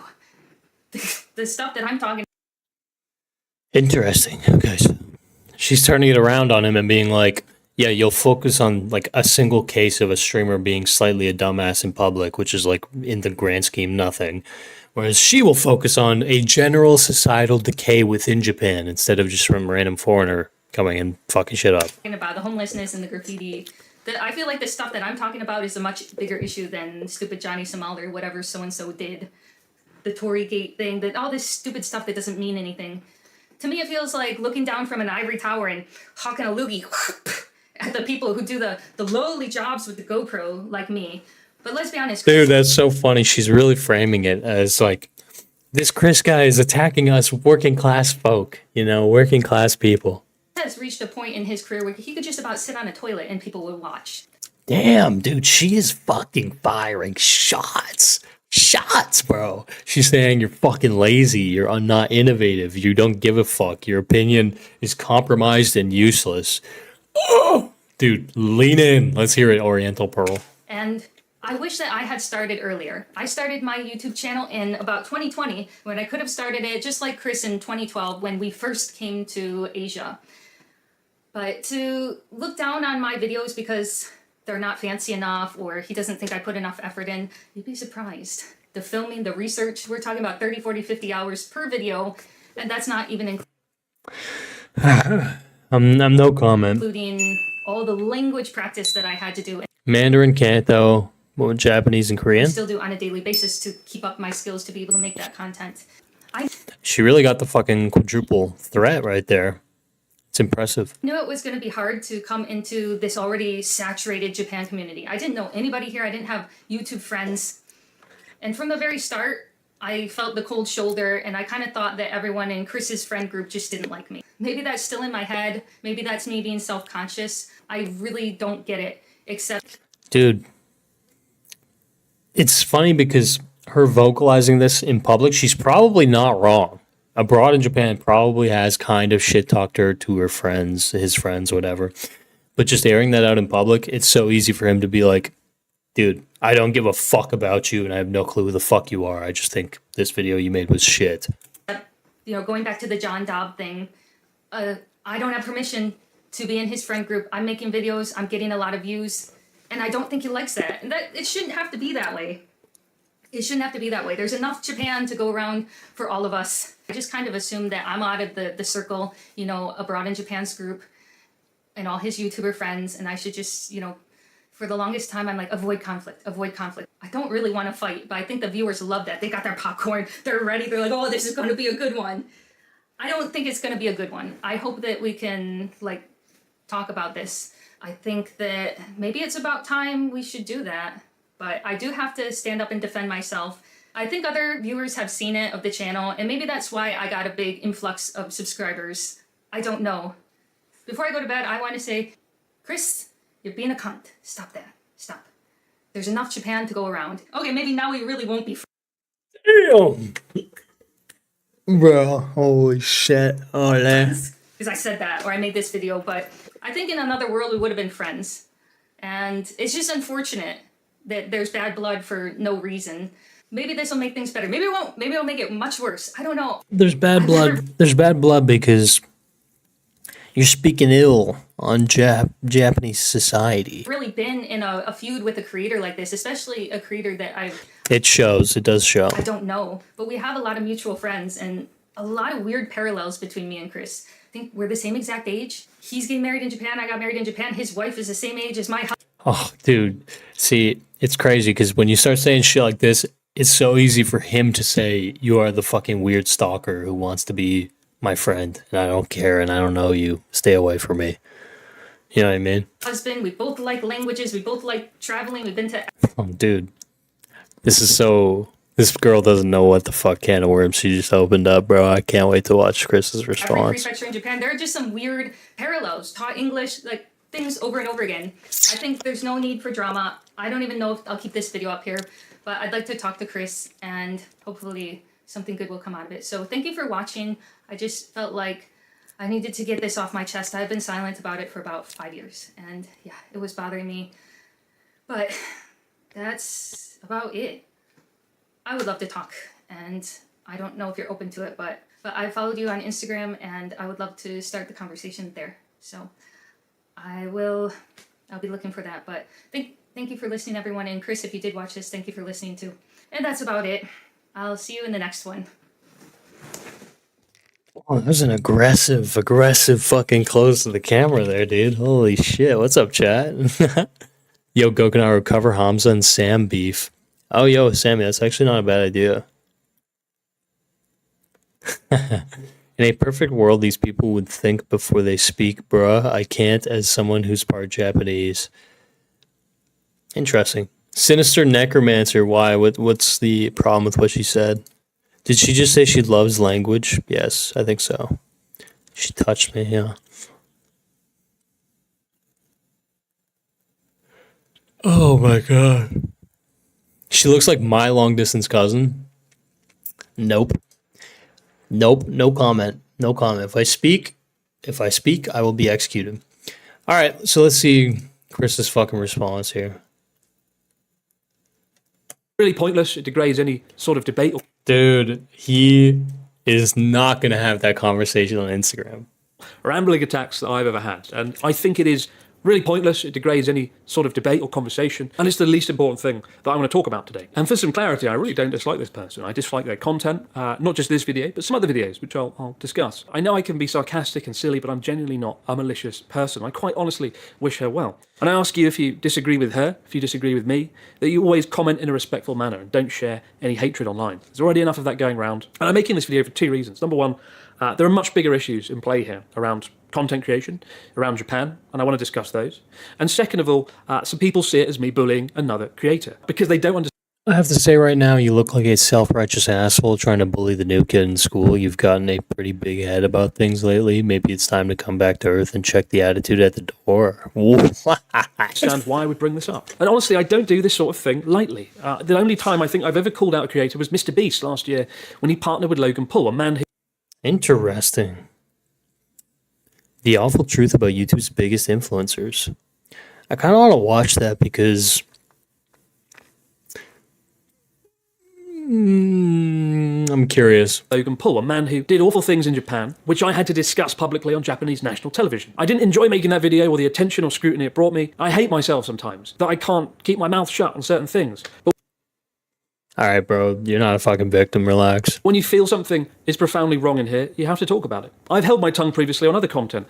The stuff that I'm talking. Interesting. Okay, so she's turning it around on him and being like, yeah, you'll focus on like a single case of a streamer being slightly a dumbass in public, which is like in the grand scheme nothing. Whereas she will focus on a general societal decay within Japan instead of just some random foreigner coming and fucking shit up. About the homelessness and the graffiti. I feel like the stuff that I'm talking about is a much bigger issue than stupid Johnny Somali or whatever so-and-so did. The Tory Gate thing, all this stupid stuff that doesn't mean anything. To me, it feels like looking down from an ivory tower and hawking a loogie at the people who do the lowly jobs with the GoPro, like me. But let's be honest. Dude, that's so funny. She's really framing it as like, this Chris guy is attacking us working class folk, working class people. Has reached a point in his career where he could just about sit on a toilet and people would watch. Damn, dude, she is fucking firing shots. Shots, bro. She's saying you're fucking lazy, you're not innovative, you don't give a fuck, your opinion is compromised and useless. Oh, dude, lean in. Let's hear it, Oriental Pearl. And I wish that I had started earlier. I started my YouTube channel in about 2020 when I could have started it just like Chris in 2012 when we first came to Asia. But to look down on my videos because they're not fancy enough or he doesn't think I put enough effort in, you'd be surprised. The filming, the research, we're talking about 30, 40, 50 hours per video, and that's not even I'm no comment. including all the language practice that I had to do. Mandarin, Canto, Japanese, and Korean. Still do on a daily basis to keep up my skills to be able to make that content. She really got the fucking quadruple threat right there. It's impressive. I knew it was going to be hard to come into this already saturated Japan community. I didn't know anybody here. I didn't have YouTube friends. And from the very start, I felt the cold shoulder and I kind of thought that everyone in Chris's friend group just didn't like me. Maybe that's still in my head. Maybe that's me being self-conscious. I really don't get it, except... Dude, it's funny because her vocalizing this in public, she's probably not wrong. Abroad in Japan probably has kind of shit-talked her to her friends, his friends, whatever. But just airing that out in public, it's so easy for him to be like, dude, I don't give a fuck about you and I have no clue who the fuck you are. I just think this video you made was shit. Going back to the John Dobb thing, I don't have permission to be in his friend group. I'm making videos, I'm getting a lot of views, and I don't think he likes that. And it shouldn't have to be that way. It shouldn't have to be that way. There's enough Japan to go around for all of us. I just kind of assumed that I'm out of the circle, Abroad in Japan's group and all his YouTuber friends, and I should just, for the longest time, I'm like, avoid conflict, avoid conflict. I don't really want to fight, but I think the viewers love that. They got their popcorn, they're ready, they're like, oh, this is going to be a good one. I don't think it's going to be a good one. I hope that we can, talk about this. I think that maybe it's about time we should do that. But I do have to stand up and defend myself. I think other viewers have seen it of the channel, and maybe that's why I got a big influx of subscribers. I don't know. Before I go to bed, I want to say, Chris, you're being a cunt. Stop that. Stop. There's enough Japan to go around. Okay, maybe now we really won't be Damn! Bro, holy shit. friends. Because I said that, or I made this video, but I think in another world we would have been friends. And it's just unfortunate that there's bad blood for no reason. Maybe this will make things better. Maybe it won't. Maybe it'll make it much worse. I don't know. There's bad blood. There's bad blood because you're speaking ill on Japanese society. Really been in a feud with a creator like this, especially a creator that It shows. It does show. I don't know. But we have a lot of mutual friends, and a lot of weird parallels between me and Chris. I think we're the same exact age. He's getting married in Japan. I got married in Japan. His wife is the same age as my Oh, dude. See, it's crazy because when you start saying shit like this, it's so easy for him to say, you are the fucking weird stalker who wants to be my friend, and I don't care, and I don't know you. Stay away from me. You know what I mean? husband. We both like languages. We both like traveling. We've been to Oh, dude. This girl doesn't know what the fuck can of worms she just opened up, bro. I can't wait to watch Chris's every response. prefecture in Japan. There are just some weird parallels. Taught English, like things over and over again. I think there's no need for drama. I don't even know if I'll keep this video up here, but I'd like to talk to Chris and hopefully something good will come out of it. So thank you for watching. I just felt like I needed to get this off my chest. I've been silent about it for about 5 years, and yeah, it was bothering me. But that's about it. I would love to talk, and I don't know if you're open to it, but I followed you on Instagram, and I would love to start the conversation there. So I'll be looking for that. But thank you for listening, everyone. And Chris, if you did watch this, thank you for listening too. And that's about it. I'll see you in the next one. Oh, there's an aggressive fucking close to the camera there, dude. Holy shit. What's up, chat? Yo, Gokanaru, cover Hamza and Sam beef. Oh, yo, Sammy, that's actually not a bad idea. In a perfect world, these people would think before they speak, bruh. I can't as someone who's part Japanese. Interesting. Sinister Necromancer, why? What's the problem with what she said? Did she just say she loves language? Yes, I think so. She touched me, yeah. Oh my god. She looks like my long distance cousin. Nope. Nope, no comment. No comment. If I speak, I will be executed. All right, so let's see Chris's fucking response here. Really pointless. It degrades any sort of debate or Dude, he is not going to have that conversation on Instagram. rambling attacks that I've ever had. And I think it is really pointless. It degrades any sort of debate or conversation. And it's the least important thing that I want to talk about today. And for some clarity, I really don't dislike this person. I dislike their content, not just this video, but some other videos, which I'll discuss. I know I can be sarcastic and silly, but I'm genuinely not a malicious person. I quite honestly wish her well. And I ask you, if you disagree with her, if you disagree with me, that you always comment in a respectful manner and don't share any hatred online. There's already enough of that going around. And I'm making this video for two reasons. Number one, there are much bigger issues in play here around content creation, around Japan, and I want to discuss those. And second of all, some people see it as me bullying another creator because they don't understand. I have to say right now, you look like a self-righteous asshole trying to bully the new kid in school. You've gotten a pretty big head about things lately. Maybe it's time to come back to earth and check the attitude at the door. Understand why I would bring this up. And honestly, I don't do this sort of thing lightly. The only time I think I've ever called out a creator was Mr. Beast last year when he partnered with Logan Paul, a man who... Interesting. The awful truth about YouTube's biggest influencers. I kind of want to watch that because... I'm curious. Logan Paul, a man who did awful things in Japan, which I had to discuss publicly on Japanese national television. I didn't enjoy making that video or the attention or scrutiny it brought me. I hate myself sometimes, that I can't keep my mouth shut on certain things. But Alright, bro, you're not a fucking victim, relax. when you feel something is profoundly wrong in here, you have to talk about it. I've held my tongue previously on other content.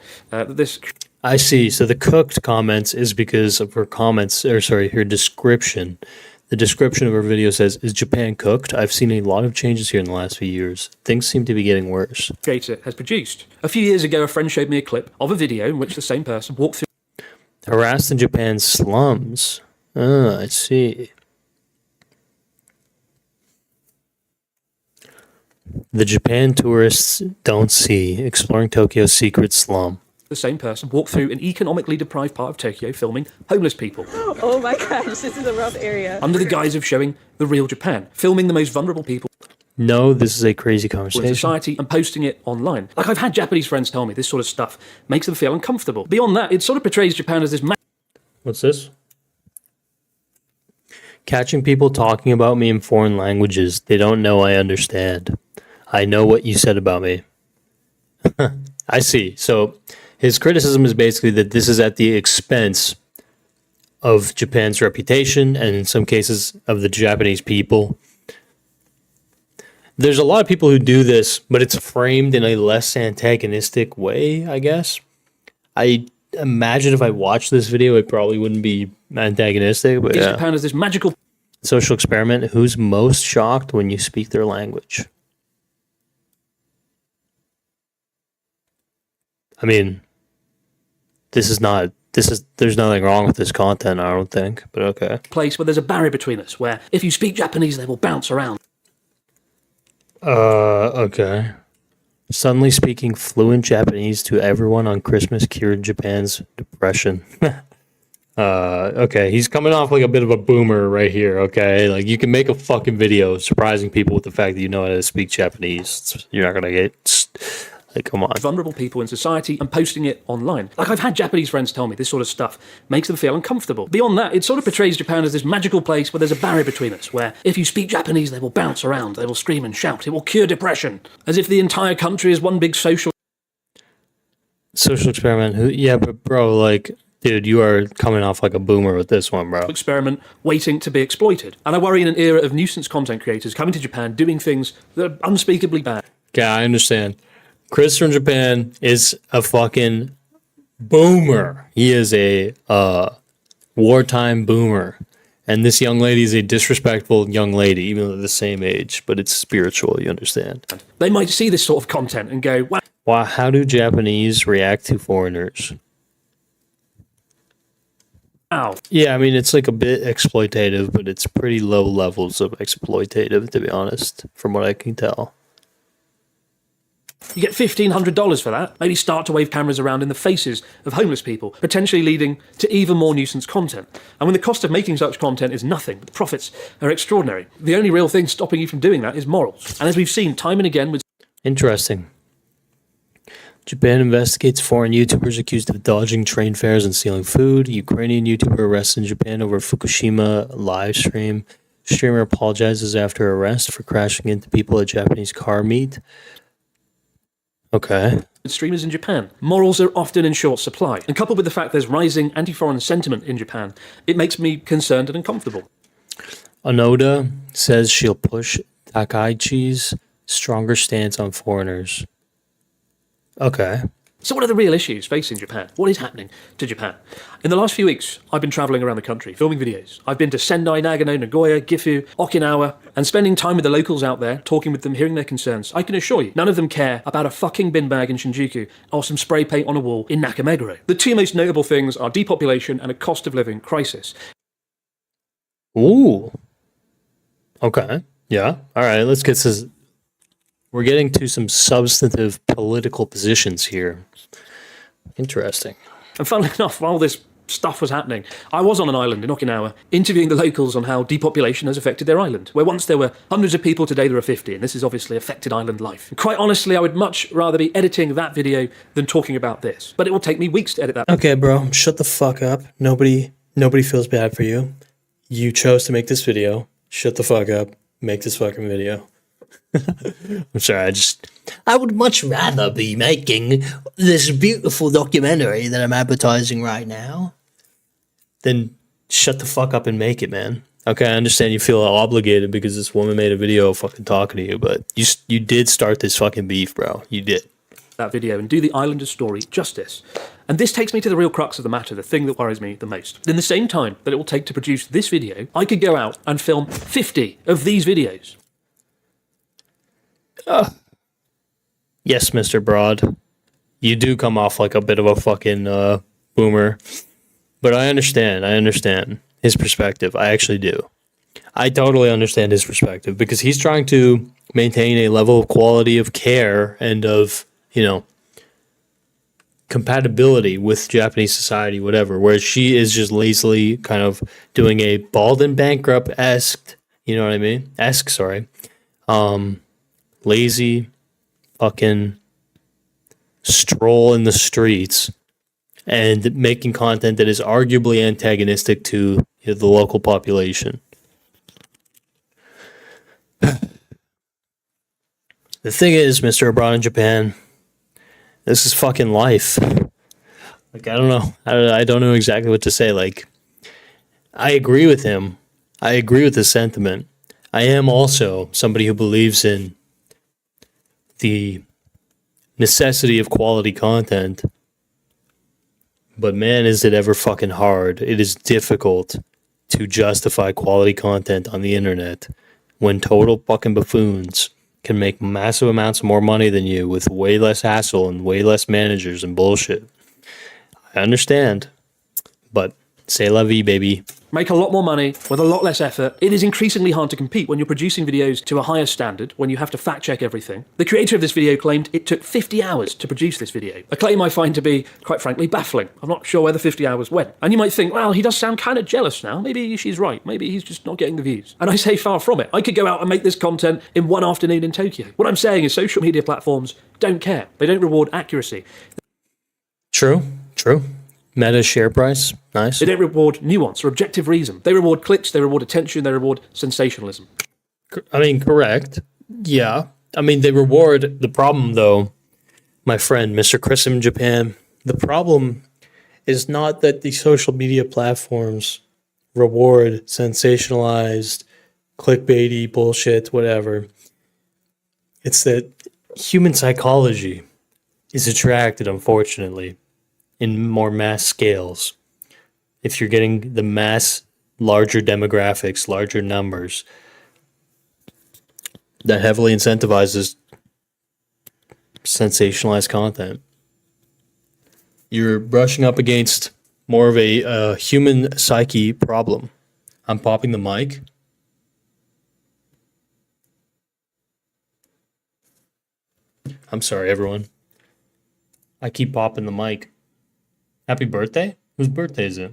I see, so the cooked comments is because of her comments, or sorry, her description. The description of her video says, "Is Japan cooked? I've seen a lot of changes here in the last few years. Things seem to be getting worse." Creator has produced. A few years ago, a friend showed me a clip of a video in which the same person walked through Harassed in Japan's slums. Ah, I see. The Japan tourists don't see. Exploring Tokyo's secret slum. the same person walked through an economically deprived part of Tokyo filming homeless people. Oh my gosh, this is a rough area. Under the guise of showing the real Japan, filming the most vulnerable people No, this is a crazy in conversation. society and posting it online. Like, I've had Japanese friends tell me this sort of stuff makes them feel uncomfortable. Beyond that, it sort of portrays Japan as this What's this? Catching people talking about me in foreign languages. They don't know I understand. I know what you said about me. I see. So his criticism is basically that this is at the expense of Japan's reputation and in some cases of the Japanese people. there's a lot of people who do this, but it's framed in a less antagonistic way, I guess. I imagine if I watched this video, it probably wouldn't be antagonistic, but yeah. Japan has this magical Social experiment. Who's most shocked when you speak their language? I mean, there's nothing wrong with this content, I don't think, but okay. place where there's a barrier between us, where if you speak Japanese, they will bounce around. Okay. Suddenly speaking fluent Japanese to everyone on Christmas cured Japan's depression. Okay, he's coming off like a bit of a boomer right here, okay? Like, you can make a fucking video surprising people with the fact that you know how to speak Japanese. You're not gonna get... Like, come on. Vulnerable people in society and posting it online. Like, I've had Japanese friends tell me this sort of stuff makes them feel uncomfortable. Beyond that, it sort of portrays Japan as this magical place where there's a barrier between us, where if you speak Japanese, they will bounce around, they will scream and shout, it will cure depression, as if the entire country is one big social experiment. Yeah, but bro, like, dude, you are coming off like a boomer with this one, bro. experiment waiting to be exploited. And I worry in an era of nuisance content creators coming to Japan doing things that are unspeakably bad. Yeah, I understand. Chris from Japan is a fucking boomer. He is a wartime boomer. And this young lady is a disrespectful young lady, even though they're the same age, but it's spiritual, you understand. They might see this sort of content and go, wow. Wow, how do Japanese react to foreigners? Wow. Yeah, I mean, it's like a bit exploitative, but it's pretty low levels of exploitative, to be honest, from what I can tell. You get $1,500 for that. Maybe start to wave cameras around in the faces of homeless people, potentially leading to even more nuisance content. And when the cost of making such content is nothing, but the profits are extraordinary, the only real thing stopping you from doing that is morals. And as we've seen time and again with... Interesting. Japan investigates foreign YouTubers accused of dodging train fares and stealing food. Ukrainian YouTuber arrested in Japan over Fukushima live stream. Streamer apologizes after arrest for crashing into people at Japanese car meet. Okay. streamers in Japan. Morals are often in short supply, and coupled with the fact there's rising anti-foreign sentiment in Japan, it makes me concerned and uncomfortable. Onoda says she'll push Takaichi's stronger stance on foreigners. Okay. So what are the real issues facing Japan? What is happening to Japan? In the last few weeks, I've been travelling around the country, filming videos. I've been to Sendai, Nagano, Nagoya, Gifu, Okinawa, and spending time with the locals out there, talking with them, hearing their concerns. I can assure you, none of them care about a fucking bin bag in Shinjuku or some spray paint on a wall in Nakameguro. The two most notable things are depopulation and a cost of living crisis. Ooh. Okay. Yeah. All right. Let's get this. We're getting to some substantive political positions here. Interesting. And funnily enough, while this stuff was happening, I was on an island in Okinawa interviewing the locals on how depopulation has affected their island, where once there were hundreds of people, today there are 50, and this has obviously affected island life. And quite honestly, I would much rather be editing that video than talking about this, but it will take me weeks to edit that. Okay, bro, shut the fuck up. Nobody feels bad for you. You chose to make this video. Shut the fuck up. Make this fucking video. I'm sorry, I would much rather be making this beautiful documentary that I'm advertising right now than shut the fuck up and make it, man. Okay, I understand you feel obligated because this woman made a video fucking talking to you, but you did start this fucking beef, bro. You did. That video and do the Islanders story justice. And this takes me to the real crux of the matter, the thing that worries me the most. In the same time that it will take to produce this video, I could go out and film 50 of these videos. Yes, Mr. Broad. You do come off like a bit of a fucking boomer. But I understand his perspective. I actually do. I totally understand his perspective because he's trying to maintain a level of quality of care and of, compatibility with Japanese society, whatever, whereas she is just lazily kind of doing a bald and bankrupt-esque, you know what I mean? Lazy fucking stroll in the streets and making content that is arguably antagonistic to the local population. The thing is, Mr. Abroad in Japan, this is fucking life. Like, I don't know. I don't know exactly what to say. Like, I agree with him. I agree with his sentiment. I am also somebody who believes in the necessity of quality content. But man, is it ever fucking hard. It is difficult to justify quality content on the internet when total fucking buffoons can make massive amounts more money than you with way less hassle and way less managers and bullshit. I understand, but c'est la vie, baby. Make a lot more money with a lot less effort. It is increasingly hard to compete when you're producing videos to a higher standard, when you have to fact check everything. The creator of this video claimed it took 50 hours to produce this video, a claim I find to be, quite frankly, baffling. I'm not sure where the 50 hours went. And you might think, well, he does sound kind of jealous now. Maybe she's right. Maybe he's just not getting the views. And I say far from it. I could go out and make this content in one afternoon in Tokyo. What I'm saying is social media platforms don't care. They don't reward accuracy. True. Meta share price, nice. They don't reward nuance or objective reason. They reward clicks, they reward attention, they reward sensationalism. I mean, correct. Yeah. I mean, they reward the problem, though, my friend, Mr. Chris in Japan. The problem is not that the social media platforms reward sensationalized, clickbaity bullshit, whatever. It's that human psychology is attracted, unfortunately, in more mass scales. If you're getting the mass, larger demographics, larger numbers, that heavily incentivizes sensationalized content. You're brushing up against more of a human psyche problem. I'm popping the mic. I'm sorry, everyone. I keep popping the mic. Happy birthday? Whose birthday is it?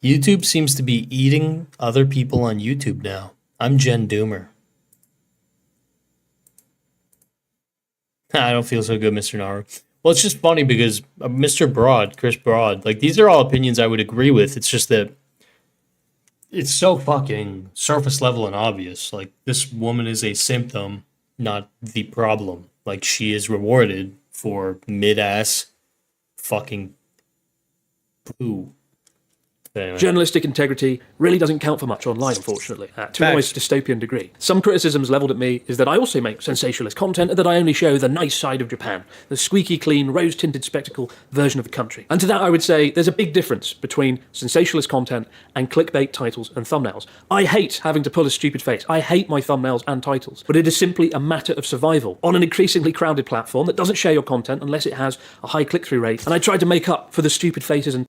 YouTube seems to be eating other people on YouTube now. I'm Jen Doomer. I don't feel so good, Mr. Naru. Well, it's just funny because Mr. Broad, Chris Broad, like these are all opinions I would agree with. It's just that it's so fucking surface level and obvious. Like, this woman is a symptom, not the problem. Like, she is rewarded for mid-ass fucking poo. Anyway. Journalistic integrity really doesn't count for much online, unfortunately, to an almost dystopian degree. Some criticisms levelled at me is that I also make sensationalist content and that I only show the nice side of Japan, the squeaky clean, rose-tinted spectacle version of the country. And to that I would say there's a big difference between sensationalist content and clickbait titles and thumbnails. I hate having to pull a stupid face. I hate my thumbnails and titles, but it is simply a matter of survival on an increasingly crowded platform that doesn't share your content unless it has a high click-through rate, and I try to make up for the stupid faces and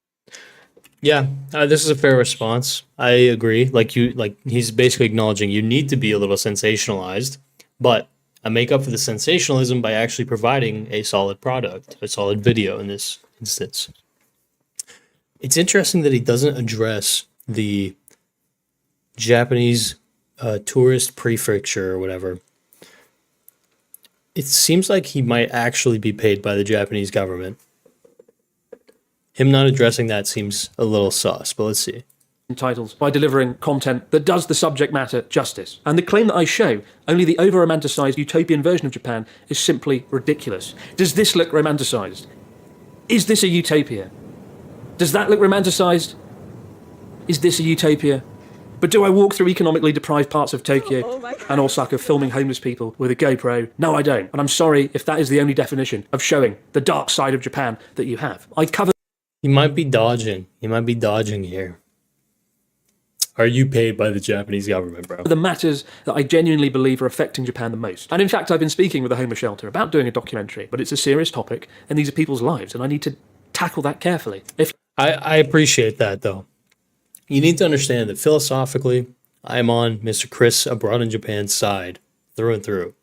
Yeah, this is a fair response. I agree. Like he's basically acknowledging you need to be a little sensationalized, but I make up for the sensationalism by actually providing a solid product, a solid video in this instance. It's interesting that he doesn't address the Japanese tourist prefecture or whatever. It seems like he might actually be paid by the Japanese government. Him not addressing that seems a little sus, but let's see. Titles by delivering content that does the subject matter justice. And the claim that I show only the over-romanticised utopian version of Japan is simply ridiculous. Does this look romanticised? Is this a utopia? Does that look romanticised? Is this a utopia? But do I walk through economically deprived parts of Tokyo and Osaka filming homeless people with a GoPro? No, I don't. And I'm sorry if that is the only definition of showing the dark side of Japan that you have. I cover... He might be dodging. He might be dodging here. Are you paid by the Japanese government, bro? The matters that I genuinely believe are affecting Japan the most. And in fact, I've been speaking with a homeless shelter about doing a documentary, but it's a serious topic, and these are people's lives, and I need to tackle that carefully. I appreciate that, though. You need to understand that philosophically, I'm on Mr. Chris Abroad in Japan's side, through and through.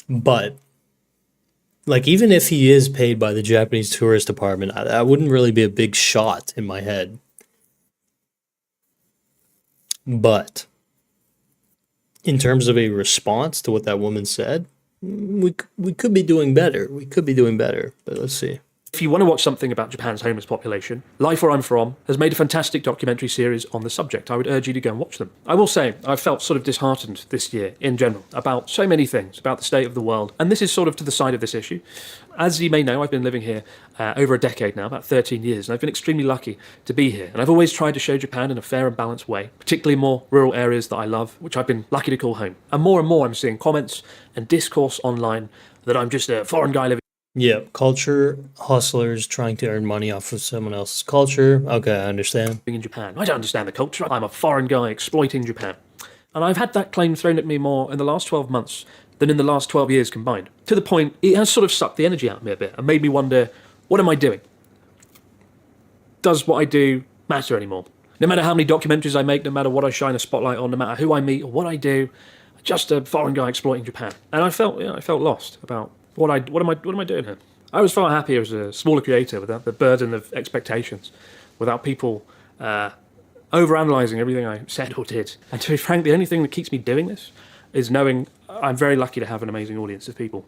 But, like, even if he is paid by the Japanese tourist department, that wouldn't really be a big shot in my head. But, in terms of a response to what that woman said, we could be doing better. We could be doing better, but let's see. If you want to watch something about Japan's homeless population, Life Where I'm From has made a fantastic documentary series on the subject. I would urge you to go and watch them. I will say, I've felt sort of disheartened this year in general about so many things, about the state of the world, and this is sort of to the side of this issue. As you may know, I've been living here over a decade now, about 13 years, and I've been extremely lucky to be here. And I've always tried to show Japan in a fair and balanced way, particularly more rural areas that I love, which I've been lucky to call home. And more I'm seeing comments and discourse online that I'm just a foreign guy living Yeah, culture hustlers trying to earn money off of someone else's culture. Okay, I understand. in Japan. I don't understand the culture. I'm a foreign guy exploiting Japan. And I've had that claim thrown at me more in the last 12 months than in the last 12 years combined. To the point, it has sort of sucked the energy out of me a bit and made me wonder, what am I doing? Does what I do matter anymore? No matter how many documentaries I make, no matter what I shine a spotlight on, no matter who I meet or what I do, just a foreign guy exploiting Japan. And I felt lost about what am I doing here? I was far happier as a smaller creator without the burden of expectations, without people overanalyzing everything I said or did. And to be frank, the only thing that keeps me doing this is knowing I'm very lucky to have an amazing audience of people.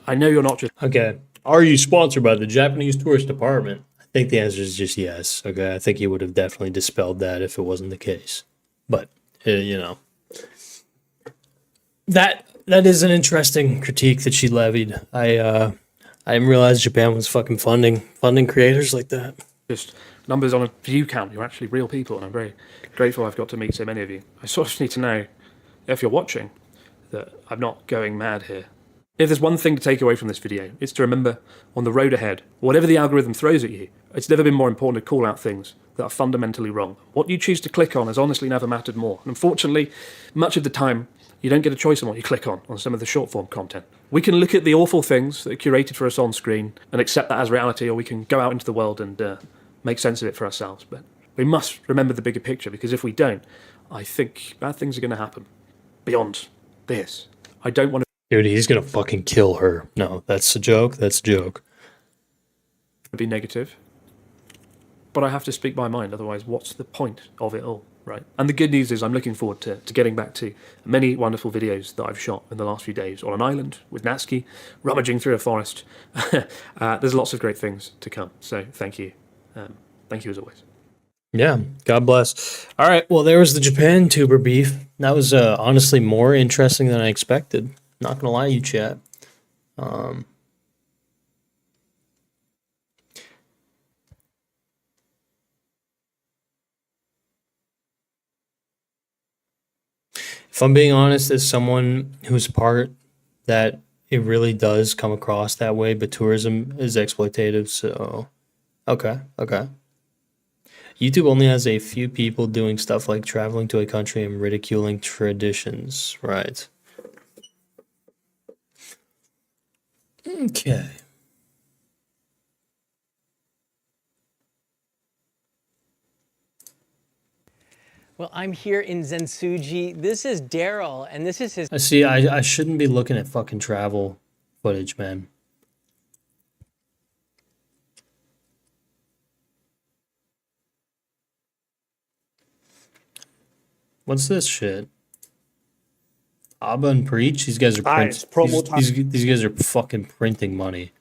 I know you're not just Okay. Are you sponsored by the Japanese Tourist Department? I think the answer is just yes. Okay. I think he would have definitely dispelled that if it wasn't the case. But, you know. That is an interesting critique that she levied. I didn't realize Japan was fucking funding creators like that. just numbers on a view count. You're actually real people, and I'm very grateful I've got to meet so many of you. I sort of need to know, if you're watching, that I'm not going mad here. If there's one thing to take away from this video, it's to remember, on the road ahead, whatever the algorithm throws at you, it's never been more important to call out things that are fundamentally wrong. What you choose to click on has honestly never mattered more. And unfortunately, much of the time, you don't get a choice on what you click on some of the short-form content. We can look at the awful things that are curated for us on screen and accept that as reality, or we can go out into the world and make sense of it for ourselves. But we must remember the bigger picture, because if we don't, I think bad things are going to happen beyond this. I don't want to Dude, he's gonna fucking kill her. No, that's a joke. That's a joke. be negative, but I have to speak my mind, otherwise what's the point of it all, right? And the good news is I'm looking forward to getting back to many wonderful videos that I've shot in the last few days on an island with Natsuki, rummaging through a forest. There's lots of great things to come, so thank you. Thank you as always. Yeah, God bless. All right, well, there was the Japan tuber beef. That was honestly more interesting than I expected. Not gonna lie to you, chat. If I'm being honest, as someone who's part that it really does come across that way, but tourism is exploitative, so okay. YouTube only has a few people doing stuff like traveling to a country and ridiculing traditions, right? Okay. Well, I'm here in Zensuji. This is Daryl, and this is his. I see. I shouldn't be looking at fucking travel footage, man. What's this shit? Abba and Preach? These guys are It's promo time. these guys are fucking printing money.